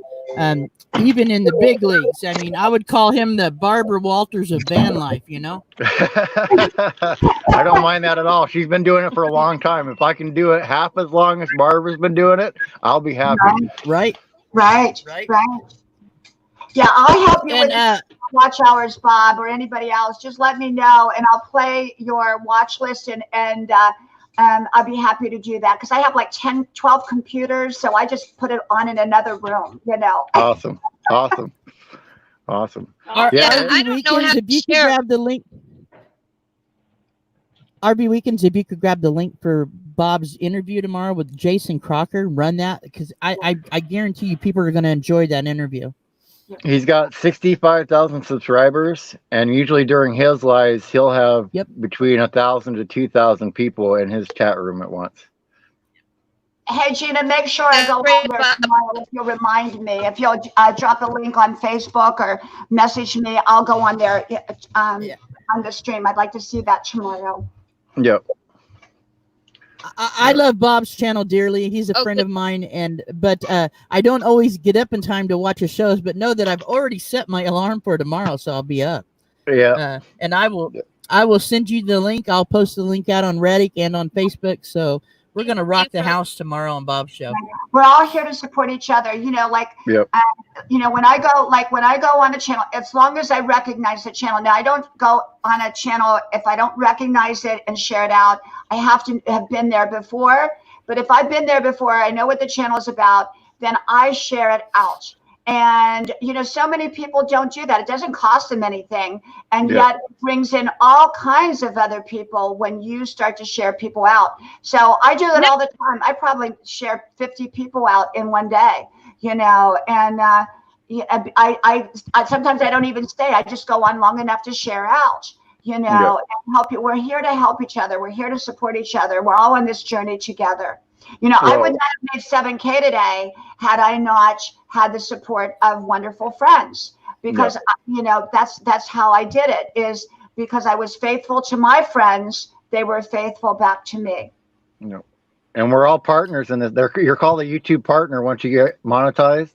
even in the big leagues. I mean, I would call him the Barbara Walters of van life, you know? I don't mind that at all. She's been doing it for a long time. If I can do it half as long as Barbara's been doing it, I'll be happy. Right. Yeah, I'll help you with watch hours, Bob, or anybody else. Just let me know, and I'll play your watch list, and I'll be happy to do that because I have like 10, 12 computers, so I just put it on in another room, you know. Awesome. Yeah, I don't know how if you could grab the link. RV Weekends, if you could grab the link for Bob's interview tomorrow with Jason Crocker, run that, because I guarantee you people are going to enjoy that interview. He's got 65,000 subscribers, and usually during his lives, he'll have between 1,000 to 2,000 people in his chat room at once. Hey, Gina, make sure I go over tomorrow if you'll remind me. If you'll drop a link on Facebook or message me, I'll go on there on the stream. I'd like to see that tomorrow. Yep. I love Bob's channel dearly. He's a friend of mine, but I don't always get up in time to watch his shows. But know that I've already set my alarm for tomorrow, so I'll be up. Yeah. And I will send you the link. I'll post the link out on Reddit and on Facebook. So we're gonna rock the house tomorrow on Bob's show. We're all here to support each other. You know, like you know, when I go on a channel, as long as I recognize the channel. Now, I don't go on a channel if I don't recognize it and share it out. I have to have been there before. But if I've been there before, I know what the channel is about, then I share it out. And, you know, so many people don't do that. It doesn't cost them anything. And yet it brings in all kinds of other people when you start to share people out. So I do that all the time. I probably share 50 people out in one day, you know, and I sometimes I don't even stay. I just go on long enough to share out, you know, and help you. We're here to help each other. We're here to support each other. We're all on this journey together. You know, I would not have made 7K today had I not had the support of wonderful friends, because, you know, that's how I did it, is because I was faithful to my friends. They were faithful back to me. And we're all partners in this. You're called a YouTube partner once you get monetized.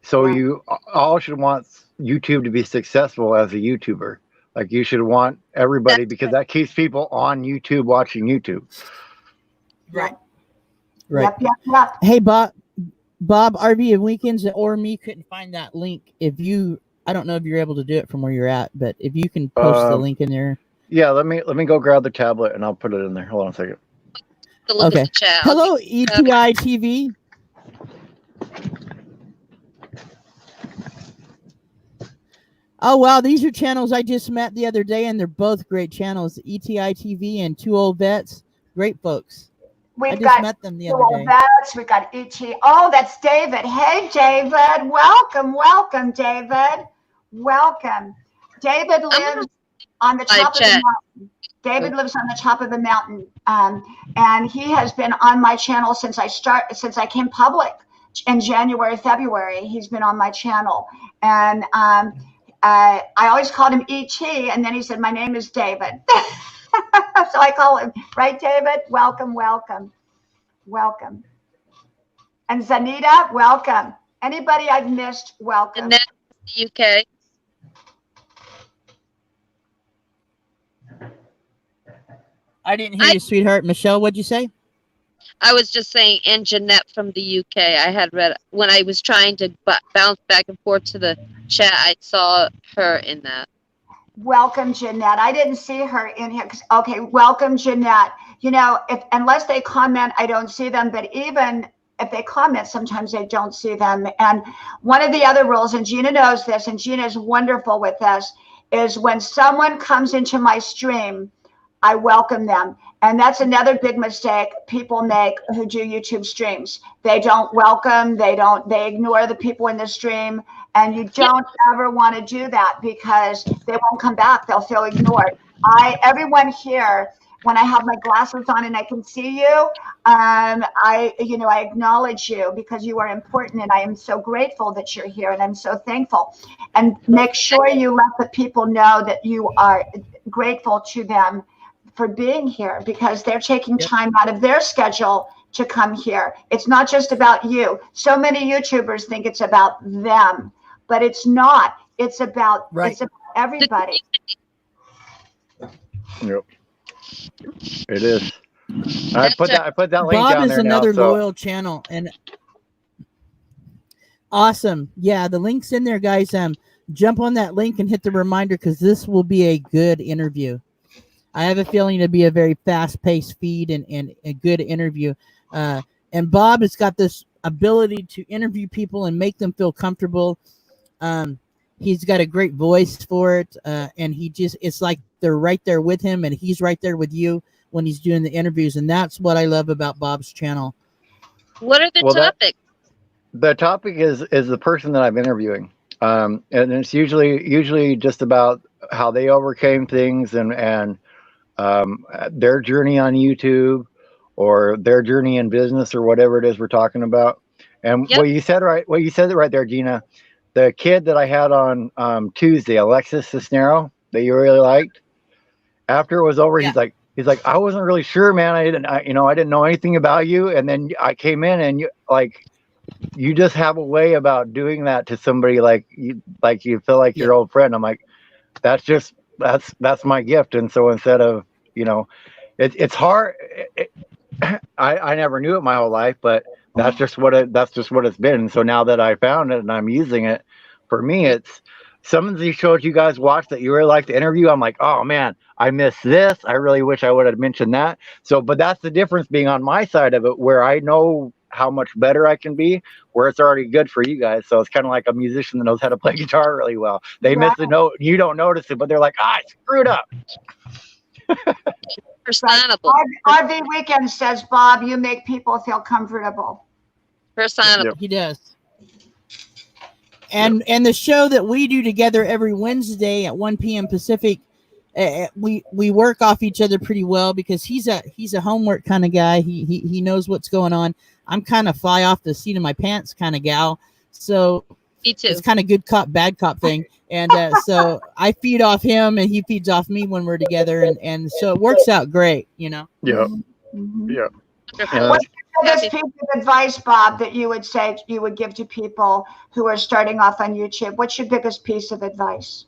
So Yeah. you all should want YouTube to be successful as a YouTuber. Like you should want everybody because that keeps people on YouTube watching YouTube. Right. Yep. Hey, Bob, RV of Weekends or me couldn't find that link. I don't know if you're able to do it from where you're at, but if you can post the link in there. Yeah, let me go grab the tablet and I'll put it in there. Hold on a second. Okay. Hello, ETI TV. Oh, wow. These are channels I just met the other day, and they're both great channels. ETI TV and Two Old Vets. Great folks. I just met them the other day. Vets. We got ET. Oh, that's David. Hey, David. Welcome, David. Welcome. David lives on the top of the mountain. David lives on the top of the mountain, and he has been on my channel since I came public in January, February. He's been on my channel, and I always called him ET, and then he said, "My name is David." So I call him, right, David? Welcome. And Zanita, welcome. Anybody I've missed, welcome. And that's the UK. I didn't hear you, sweetheart. Michelle, what'd you say? I was just saying, and Jeanette from the UK. I had read when I was trying to bounce back and forth to the chat. I saw her in that. Welcome, Jeanette. I didn't see her in here. Okay, welcome, Jeanette. You know, unless they comment, I don't see them. But even if they comment, sometimes I don't see them. And one of the other rules, and Gina knows this, and Gina is wonderful with this, is when someone comes into my stream, I welcome them. And that's another big mistake people make who do YouTube streams. They don't welcome, they ignore the people in the stream. And you don't ever want to do that because they won't come back. They'll feel ignored. Everyone here, when I have my glasses on and I can see you, I acknowledge you because you are important, and I am so grateful that you're here, and I'm so thankful. And make sure you let the people know that you are grateful to them for being here because they're taking time out of their schedule to come here. It's not just about you. So many YouTubers think it's about them, but it's not. It's about everybody. Yep. It is. I put that link Bob down is there another now, loyal channel, and awesome. Yeah, the link's in there, guys. Jump on that link and hit the reminder because this will be a good interview. I have a feeling it'll be a very fast-paced feed and a good interview. And Bob has got this ability to interview people and make them feel comfortable. He's got a great voice for it, and it's like they're right there with him, and he's right there with you when he's doing the interviews, and that's what I love about Bob's channel. What are the topics? The topic is the person that I'm interviewing, and it's usually just about how they overcame things and their journey on YouTube or their journey in business or whatever it is we're talking about. And what you said right there, Gina, the kid that I had on Tuesday, Alexis Cisnero, that you really liked, after it was over, he's like, I wasn't really sure, man. I didn't know anything about you. And then I came in and you just have a way about doing that to somebody like you feel like your old friend. I'm like, that's my gift. And so instead of, it's hard. I never knew it my whole life, but that's just what it's been. And so now that I found it and I'm using it, for me, it's some of these shows you guys watch that you really like to interview. I'm like, oh man, I missed this. I really wish I would have mentioned that. So, but that's the difference being on my side of it, where I know how much better I can be, where it's already good for you guys. So it's kind of like a musician that knows how to play guitar really well. They miss a note, you don't notice it, but they're like, I screwed up. Personable. RV Weekend says, Bob, you make people feel comfortable. Personable. He does. And the show that we do together every Wednesday at 1 p.m. Pacific, we work off each other pretty well because he's a homework kind of guy. He knows what's going on. I'm kind of fly off the seat of my pants kind of gal. So me too. It's kind of good cop, bad cop thing. And so I feed off him and he feeds off me when we're together. And so it works out great, Yeah. Mm-hmm. Yeah. Wonderful. What's the biggest Happy- piece of advice, Bob, that you would say you would give to people who are starting off on YouTube? What's your biggest piece of advice?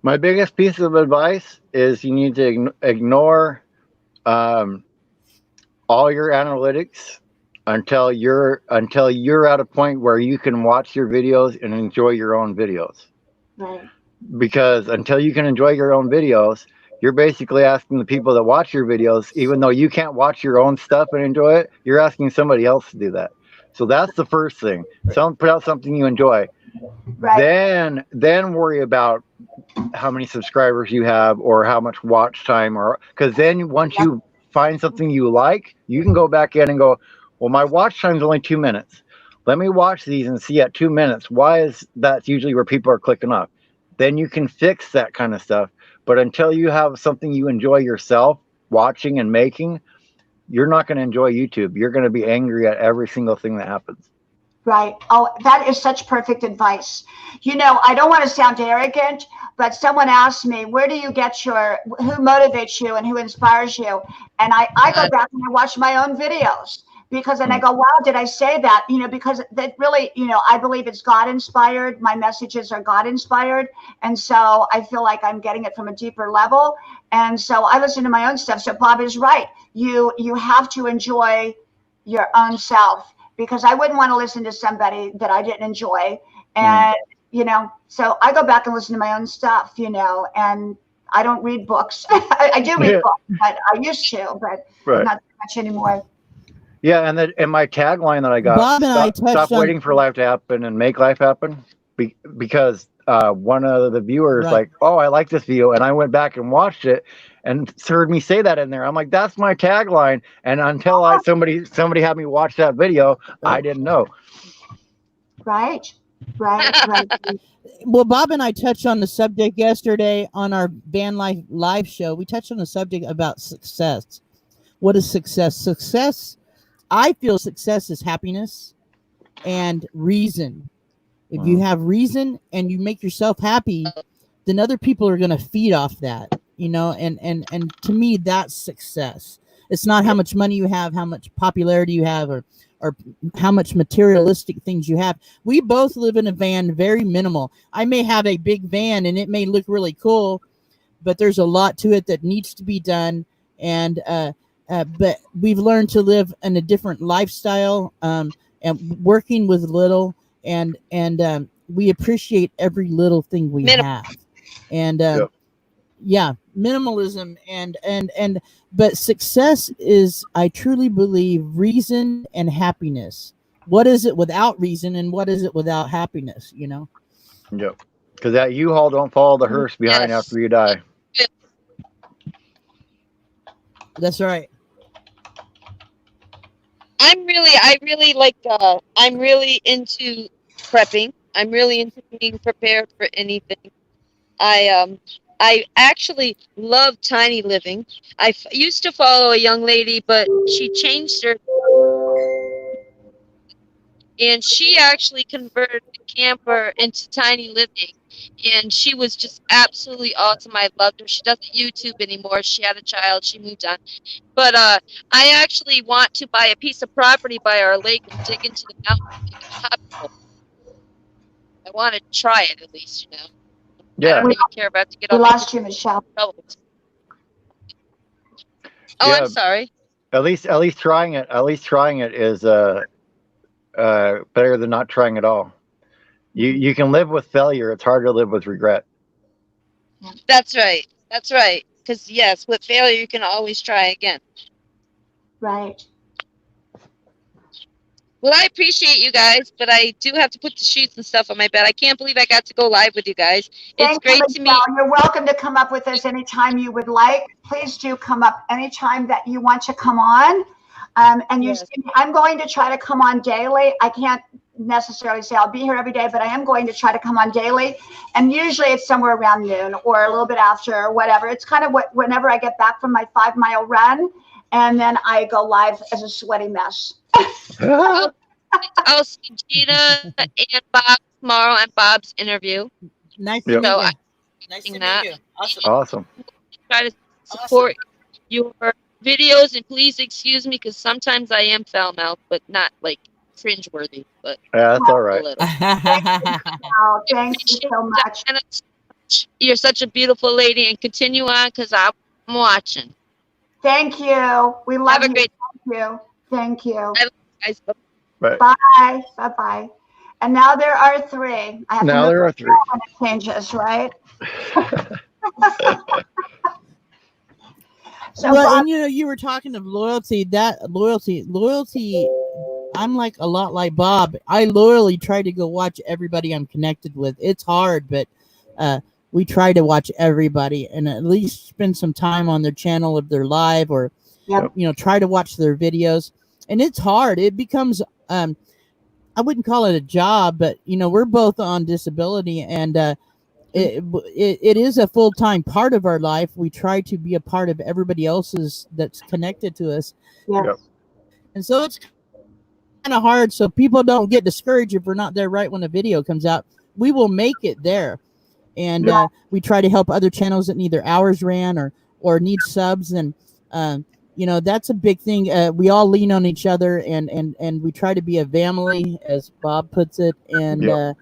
My biggest piece of advice is you need to ignore all your analytics until you're at a point where you can watch your videos and enjoy your own videos. Right. Because until you can enjoy your own videos, you're basically asking the people that watch your videos, even though you can't watch your own stuff and enjoy it, you're asking somebody else to do that. So that's the first thing. Put out something you enjoy. Right. Then worry about how many subscribers you have or how much watch time, or because then once you find something you like, you can go back in and go, well, my watch time is only 2 minutes. Let me watch these and see at 2 minutes, why is that usually where people are clicking off? Then you can fix that kind of stuff. But until you have something you enjoy yourself watching and making, you're not going to enjoy YouTube. You're going to be angry at every single thing that happens. Right. Oh, that is such perfect advice. You know, I don't want to sound arrogant, but someone asked me, who motivates you and who inspires you? And I go back and I watch my own videos because then I go, wow, did I say that? You know, because that really, you know, I believe it's God inspired. My messages are God inspired. And so I feel like I'm getting it from a deeper level. And so I listen to my own stuff. So Bob is right. You have to enjoy your own self, because I wouldn't want to listen to somebody that I didn't enjoy. And, you know, so I go back and listen to my own stuff, you know, and I don't read books. I do read books, but I used to, but not so much anymore. Yeah, and my tagline that I got, Bob and stop waiting for life to happen and make life happen, because one of the viewers like, oh, I like this video, and I went back and watched it and heard me say that in there. I'm like, that's my tagline, and until somebody had me watch that video, I didn't know. Right. Well, Bob and I touched on the subject yesterday on our Van Life live show. We touched on the subject about success. What is success? Success, I feel success is happiness and reason. If you have reason and you make yourself happy, then other people are going to feed off that, you know, and to me, that's success. It's not how much money you have, how much popularity you have, or how much materialistic things you have. We both live in a van, very minimal. I may have a big van and it may look really cool, but there's a lot to it that needs to be done. And, but we've learned to live in a different lifestyle, and working with little, and we appreciate every little thing we have. And, yeah, minimalism and but success is, I truly believe, reason and happiness. What is it without reason, and what is it without happiness, you know? Yep. Because that U-Haul don't follow the hearse behind after you die. That's right. I'm really into prepping. I'm really into being prepared for anything. I actually love tiny living. I used to follow a young lady, but she changed her, and she actually converted the camper into tiny living, and she was just absolutely awesome. I loved her. She doesn't YouTube anymore. She had a child. She moved on. But I actually want to buy a piece of property by our lake and dig into the mountain and make a hobby hole. I want to try it at least, you know. Yeah. I don't even care about to get We on lost you, Michelle. Oh, Yeah. I'm sorry. At least trying it. At least trying it is better than not trying at all. You can live with failure. It's hard to live with regret. That's right. That's right. Because yes, with failure you can always try again. Right. Well, I appreciate you guys, but I do have to put the sheets and stuff on my bed. I can't believe I got to go live with you guys. It's great to meet. You're welcome to come up with us anytime you would like. Please do come up anytime that you want to come on. And you see, I'm going to try to come on daily. I can't necessarily say I'll be here every day, but I am going to try to come on daily. And usually it's somewhere around noon or a little bit after or whatever. It's kind of whenever I get back from my 5-mile run, and then I go live as a sweaty mess. I'll see Gina and Bob tomorrow and Bob's interview. Nice to meet you. Nice to meet you. Awesome. Try to support your videos, and please excuse me because sometimes I am foul mouthed, but not like cringeworthy, but Yeah, that's all a right. little. Oh, thank you Appreciate so that, much. Diana, so much. You're such a beautiful lady, and continue on because I'm watching. Thank you. We Have love a you. great Thank you. Thank you. I love you guys. But Bye. Bye bye. And now there are three. I have to now move there are three. when it changes, right? So, Well, Bob, and you were talking of loyalty. That loyalty. I'm like a lot like Bob. I loyally try to go watch everybody I'm connected with. It's hard, but uh, we try to watch everybody and at least spend some time on their channel if they're live, or yep. try to watch their videos. And it's hard. It becomes I wouldn't call it a job, but we're both on disability, and it is a full-time part of our life. We try to be a part of everybody else's that's connected to us, Yes. Yep. and so it's kind of hard, so people don't get discouraged if we're not there right when a video comes out. We will make it there, and Yeah. we try to help other channels that need their hours ran or need subs, and that's a big thing. We all lean on each other, and we try to be a family, as Bob puts it, and Yep.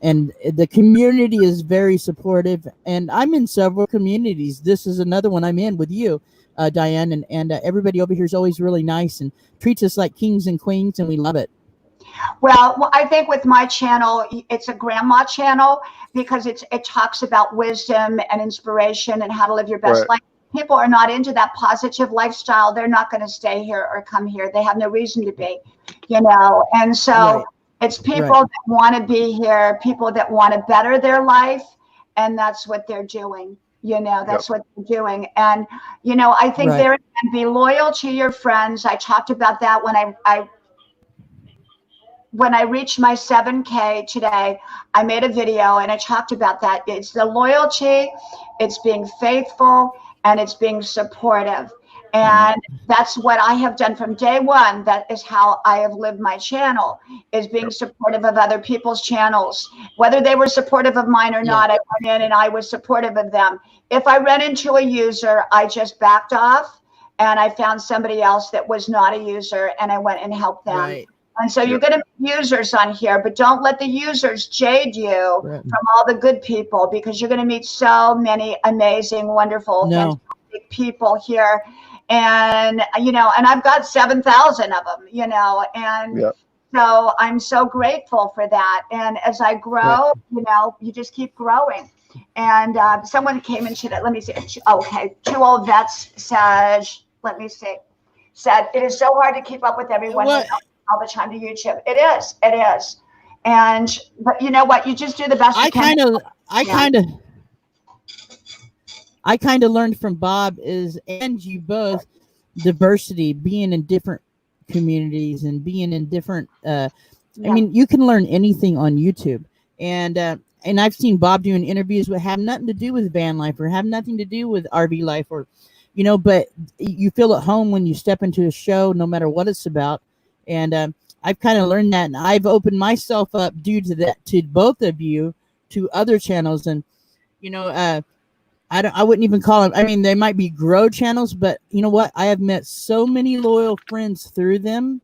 and the community is very supportive, and I'm in several communities. This is another one I'm in with you, Diane, and everybody over here is always really nice and treats us like kings and queens, and we love it. Well, I think with my channel, it's a grandma channel because it talks about wisdom and inspiration and how to live your best Right. life. People are not into that positive lifestyle. They're not going to stay here or come here. They have no reason to be, And so Right. it's people Right. that want to be here, people that want to better their life, and that's what they're doing. That's what they're doing. And, I think Right. there can be loyal to your friends. I talked about that when I reached my 7K today. I made a video and I talked about that. It's the loyalty, it's being faithful, and it's being supportive. And that's what I have done from day one. That is how I have lived my channel, is being supportive of other people's channels. Whether they were supportive of mine or not, I went in and I was supportive of them. If I ran into a user, I just backed off and I found somebody else that was not a user and I went and helped them. Right. And so you're going to meet users on here, but don't let the users jade you from all the good people, because you're going to meet so many amazing, wonderful, fantastic people here. And, and I've got 7,000 of them, and so I'm so grateful for that. And as I grow, you just keep growing. And someone came into that. Let me see. Okay. Two old vets said, let me see, said, it is so hard to keep up with everyone all the time to YouTube. It is. And, but you know what? You just do the best you can. I kind of learned from Bob and you both, diversity, being in different communities and being in different, I mean, you can learn anything on YouTube, and I've seen Bob doing interviews that have nothing to do with van life or have nothing to do with RV life, or, but you feel at home when you step into a show, no matter what it's about. And I've kind of learned that, and I've opened myself up due to that, to both of you, to other channels. And, I wouldn't even call them. I mean, they might be grow channels, but you know what? I have met so many loyal friends through them.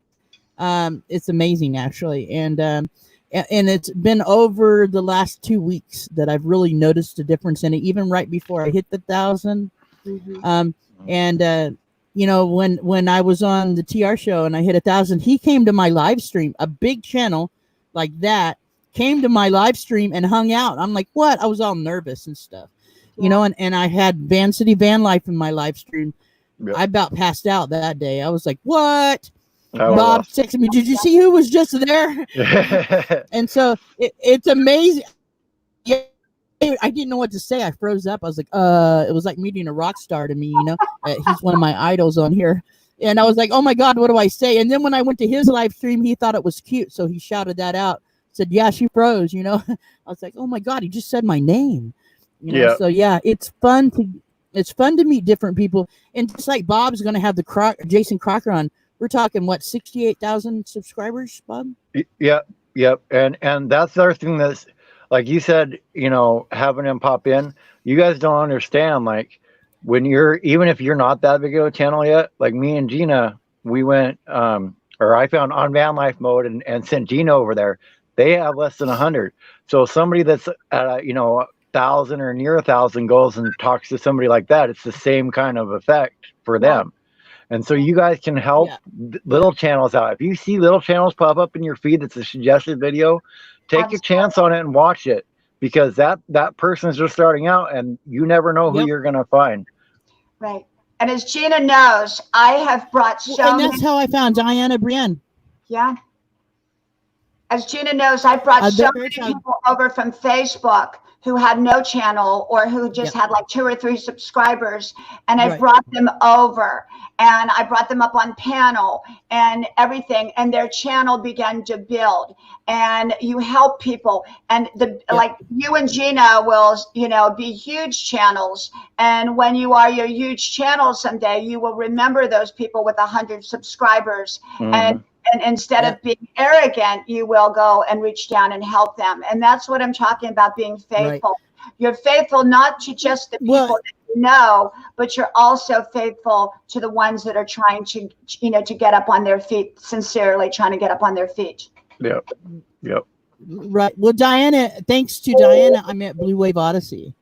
It's amazing, actually. And it's been over the last 2 weeks that I've really noticed a difference in it, even right before I hit the 1,000. And when I was on the TR show and I hit 1,000, he came to my live stream, a big channel like that, came to my live stream and hung out. I'm like, what? I was all nervous and stuff. And I had Van City Van Life in my live stream. I about passed out that day. I was like, what? Bob texted me, did you see who was just there? And so it's amazing. Yeah, I didn't know what to say. I froze up. I was like, it was like meeting a rock star to me, he's one of my idols on here. And I was like, oh my God, what do I say? And then when I went to his live stream, he thought it was cute. So he shouted that out, said, yeah, she froze, I was like, oh my God, he just said my name. So yeah, it's fun to meet different people. And just like Bob's going to have Jason Crocker on, we're talking, what, 68,000 subscribers, Bob? Yep. And that's the other thing that's, like you said, having him pop in, you guys don't understand, like, when even if you're not that big of a channel yet, like me and Gina, we went, or I found on van life mode and sent Gina over there. They have less than 100. So somebody that's at 1,000 or near 1,000 goes and talks to somebody like that, it's the same kind of effect for them. And so you guys can help little channels out. If you see little channels pop up in your feed that's a suggested video, take a chance on it and watch it, because that person is just starting out and you never know who you're going to find. Right. And as Gina knows, I have brought and that's how I found Diana Brienne. Yeah. As Gina knows, I brought so many people over from Facebook who had no channel or who just had like 2 or 3 subscribers, and I brought them over and I brought them up on panel and everything, and their channel began to build. And you help people, and like you and Gina will, be huge channels. And when you are your huge channel someday, you will remember those people with 100 subscribers. And instead of being arrogant, you will go and reach down and help them. And that's what I'm talking about, being faithful. Right. You're faithful not to just the people that you know, but you're also faithful to the ones that are trying to, to get up on their feet, sincerely trying to get up on their feet. Yep. Right. Well, Diana, thanks to Diana, I met Blue Wave Odyssey.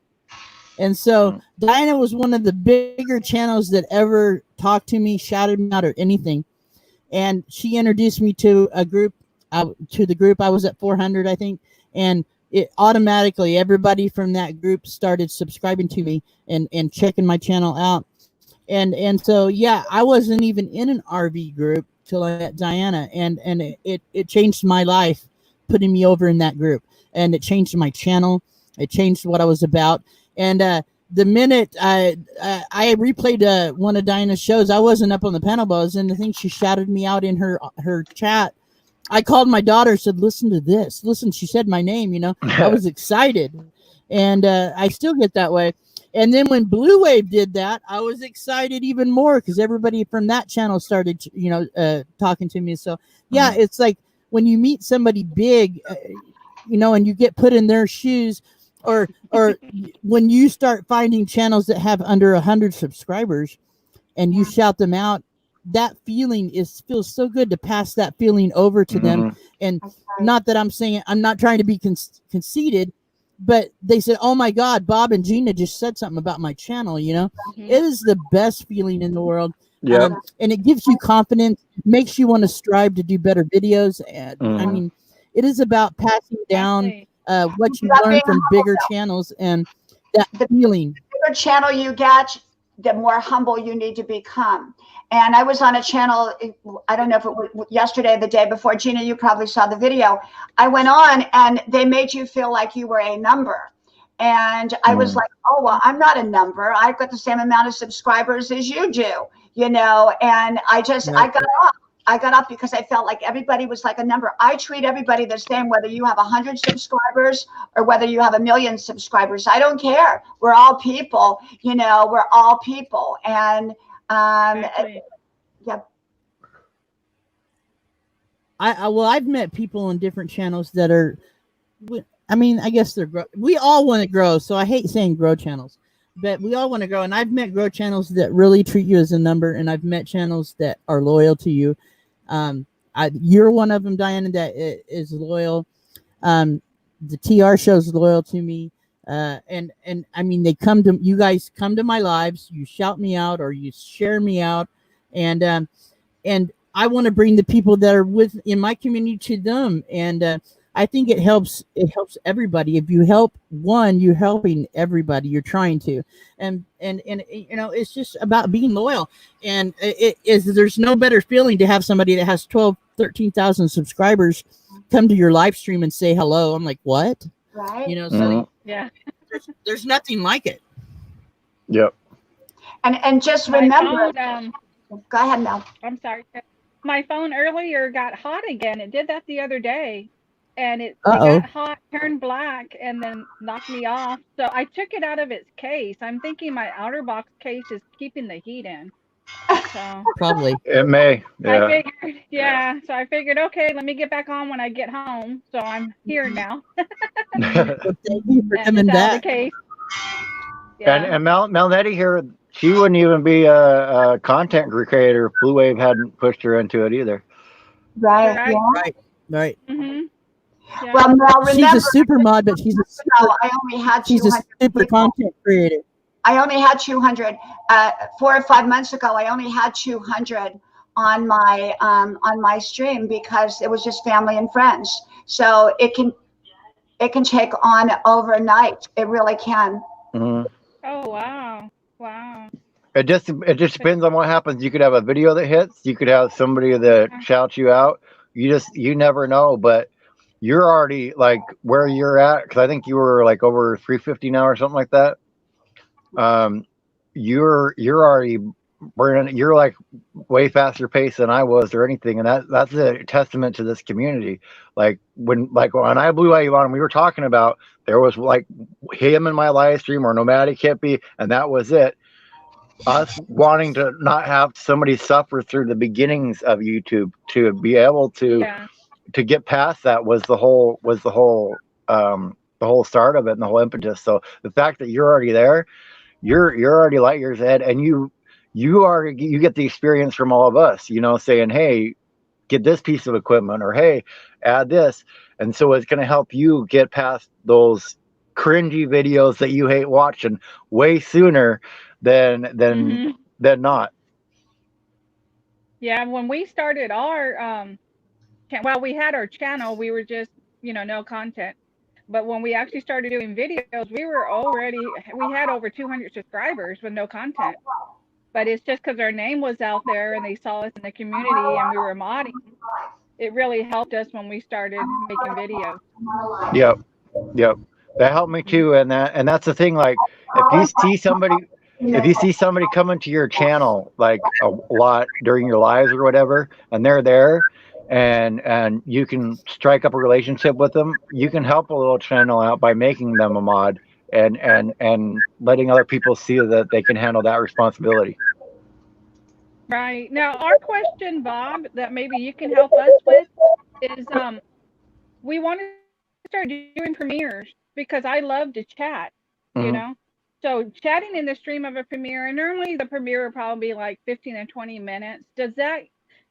And so Diana was one of the bigger channels that ever talked to me, shouted me out, or anything. And she introduced me to a group, to the group. I was at 400, I think. And it automatically, everybody from that group started subscribing to me and checking my channel out. And so, yeah, I wasn't even in an RV group till I met Diana. And it changed my life, putting me over in that group. And it changed my channel. It changed what I was about. And the minute I replayed one of Diana's shows, I wasn't up on the panel, but I was in the thing. She shouted me out in her chat. I called my daughter, said, listen to this. Listen, she said my name, I was excited. And I still get that way. And then when Blue Wave did that, I was excited even more because everybody from that channel started, talking to me. So, yeah, it's like when you meet somebody big, and you get put in their shoes, or when you start finding channels that have under 100 subscribers and you shout them out, that feeling feels so good to pass that feeling over to them. And not that I'm saying, I'm not trying to be conceited, but they said, oh my God, Bob and Gina just said something about my channel. It is the best feeling in the world. And it gives you confidence, makes you want to strive to do better videos. And I mean, it is about passing down what you learn from bigger channels, and that feeling. The bigger channel you get, the more humble you need to become. And I was on a channel, I don't know if it was yesterday or the day before. Gina, you probably saw the video. I went on and they made you feel like you were a number. And I was like, oh, well, I'm not a number. I've got the same amount of subscribers as you do, and I just, I got up because I felt like everybody was like a number. I treat everybody the same, whether you have 100 subscribers or whether you have 1 million subscribers. I don't care. We're all people, we're all people. And I've met people on different channels that are, I mean, I guess we all want to grow. So I hate saying grow channels, but we all want to grow. And I've met grow channels that really treat you as a number. And I've met channels that are loyal to you. You're one of them, Diana, that is loyal. The TR show is loyal to me. And I mean, you guys come to my lives, you shout me out or you share me out. And I want to bring the people that are in my community to them. And, I think it helps everybody. If you help one, you're helping everybody. You're trying to, and it's just about being loyal. And there's no better feeling to have somebody that has 13,000 subscribers come to your live stream and say hello. I'm like, what? Right. So there's nothing like it. Yep. And just remember, go ahead, Mel. I'm sorry. My phone earlier got hot again. It did that the other day. And it got hot, turned black, and then knocked me off. So I took it out of its case. I'm thinking my outer box case is keeping the heat in. So probably it may. Yeah. So I figured, okay, let me get back on when I get home. So I'm here now. Thank you for coming back. Case. Yeah. And Melnetti here, she wouldn't even be a content creator if Blue Wave hadn't pushed her into it either. Right. Right. Yeah. Right. Mm-hmm. Yeah. Well, Mel, She's remember, a super mod, but she's a super, I only had she's a 200 super people. content creator. I only had 200. 4 or 5 months ago, I only had 200 on my stream because it was just family and friends. So it can take on overnight. It really can. Mm-hmm. Oh wow. Wow. It just depends on what happens. You could have a video that hits. You could have somebody that shouts you out. You never know. But you're already like where you're at, because I think you were like over 350 now or something like that. You're already burning. You're like way faster pace than I was or anything, and that's a testament to this community. Like when I blew Wave on, we were talking about there was like him in my live stream or Nomadic Hippie, and that was it. Us wanting to not have somebody suffer through the beginnings of YouTube to be able to get past that was the whole start of it and the whole impetus. So the fact that you're already there, you're already light years ahead, and you get the experience from all of us, saying, hey, get this piece of equipment, or hey, add this. And so it's going to help you get past those cringy videos that you hate watching way sooner than not. Yeah, when we started our we had our channel, we were just, no content. But when we actually started doing videos, we had over 200 subscribers with no content. But it's just because our name was out there and they saw us in the community and we were modding. It really helped us when we started making videos. Yep. That helped me too. And that's the thing. Like, if you see somebody coming to your channel like a lot during your lives or whatever, and they're there, and you can strike up a relationship with them, you can help a little channel out by making them a mod and letting other people see that they can handle that responsibility. Right. Now, our question, Bob, that maybe you can help us with is we want to start doing premieres because I love to chat, So chatting in the stream of a premiere, and normally the premiere will probably be like 15 and 20 minutes. Does that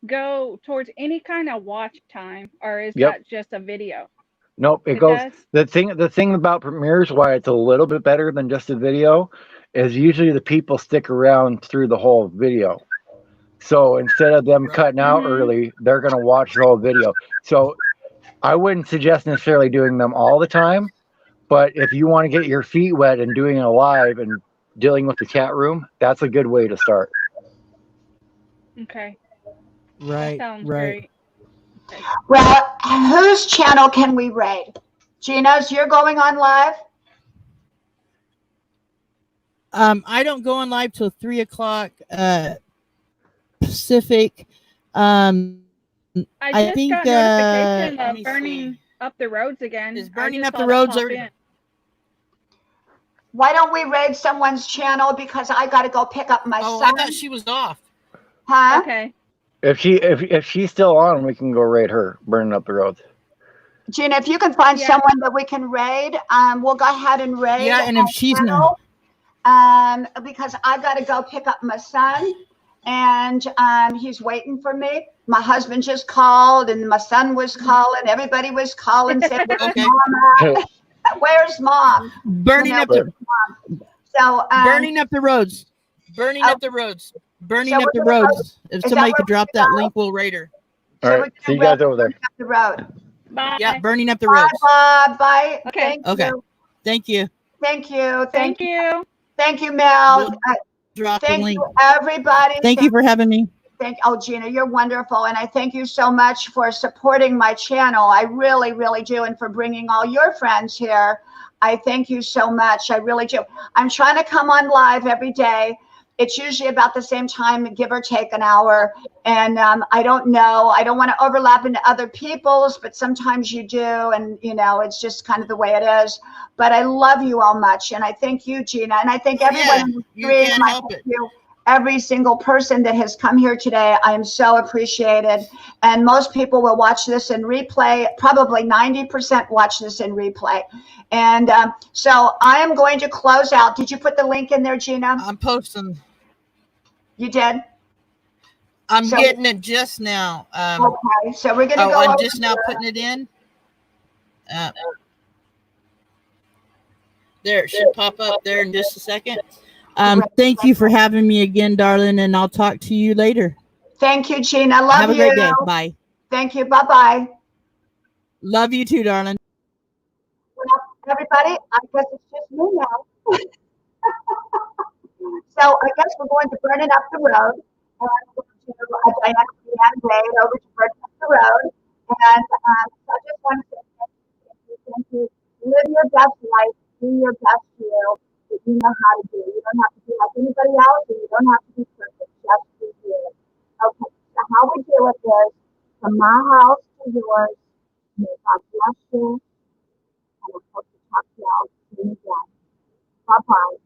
go towards any kind of watch time, or is that just a video? Nope, it goes. The thing about premieres, why it's a little bit better than just a video, is usually the people stick around through the whole video. So instead of them cutting out early, they're going to watch the whole video. So I wouldn't suggest necessarily doing them all the time, but if you want to get your feet wet and doing it live and dealing with the chat room, that's a good way to start. Okay. Right. That sounds great. Well, whose channel can we raid? Gina's, you're going on live? I don't go on live till 3 o'clock Pacific. I think got notification of burning up the roads again. Is burning up the roads already? Why don't we raid someone's channel, because I got to go pick up my son. I thought she was off. Huh? Okay. If she's still on, we can go raid her, burning up the roads. Gina, if you can find someone that we can raid, we'll go ahead and raid. Yeah, and if she's not, because I've got to go pick up my son, and he's waiting for me. My husband just called, and my son was calling. Everybody was calling, saying, "Where's Mom? Where's Mom?" Burning up the burning up the roads. Burning up the roads. Burning up the roads. If somebody could drop that link, we'll raid her. All right. See you guys over there. The road. Bye. Yeah, burning up the roads. Bye. Bye. Okay. Thank you. Thank you. Thank you. Thank you, Mel. Drop thank the link. you, everybody. Thank you for having me. Gina, you're wonderful. And I thank you so much for supporting my channel. I really, really do. And for bringing all your friends here. I thank you so much. I really do. I'm trying to come on live every day. It's usually about the same time, give or take an hour. And I don't know. I don't want to overlap into other people's, but sometimes you do. And, it's just kind of the way it is. But I love you all much. And I thank you, Gina. And I thank everyone in the stream. I thank you, every single person that has come here today. I am so appreciated. And most people will watch this in replay. Probably 90% watch this in replay. And so I am going to close out. Did you put the link in there, Gina? I'm posting. You did? I'm So- getting it just now. Okay, so we're going to go I'm over just now putting it in. There, it should pop up there in just a second. Thank you for having me again, darling, and I'll talk to you later. Thank you, Gina. Love you. Have a great day. Bye. Thank you. Bye-bye. Love you too, darling. Well, everybody, I guess it's just me now. So I guess we're going to burn it up the road. And we're going to Diana Way over to burn up the road. And so I just want to say thank you. Live your best life. Do your best you that you know how to do. You don't have to be like anybody else, and you don't have to be perfect. Just be you. Okay, so how we do it is from my house to yours. May God bless you. And I hope to talk to y'all soon again. Bye-bye.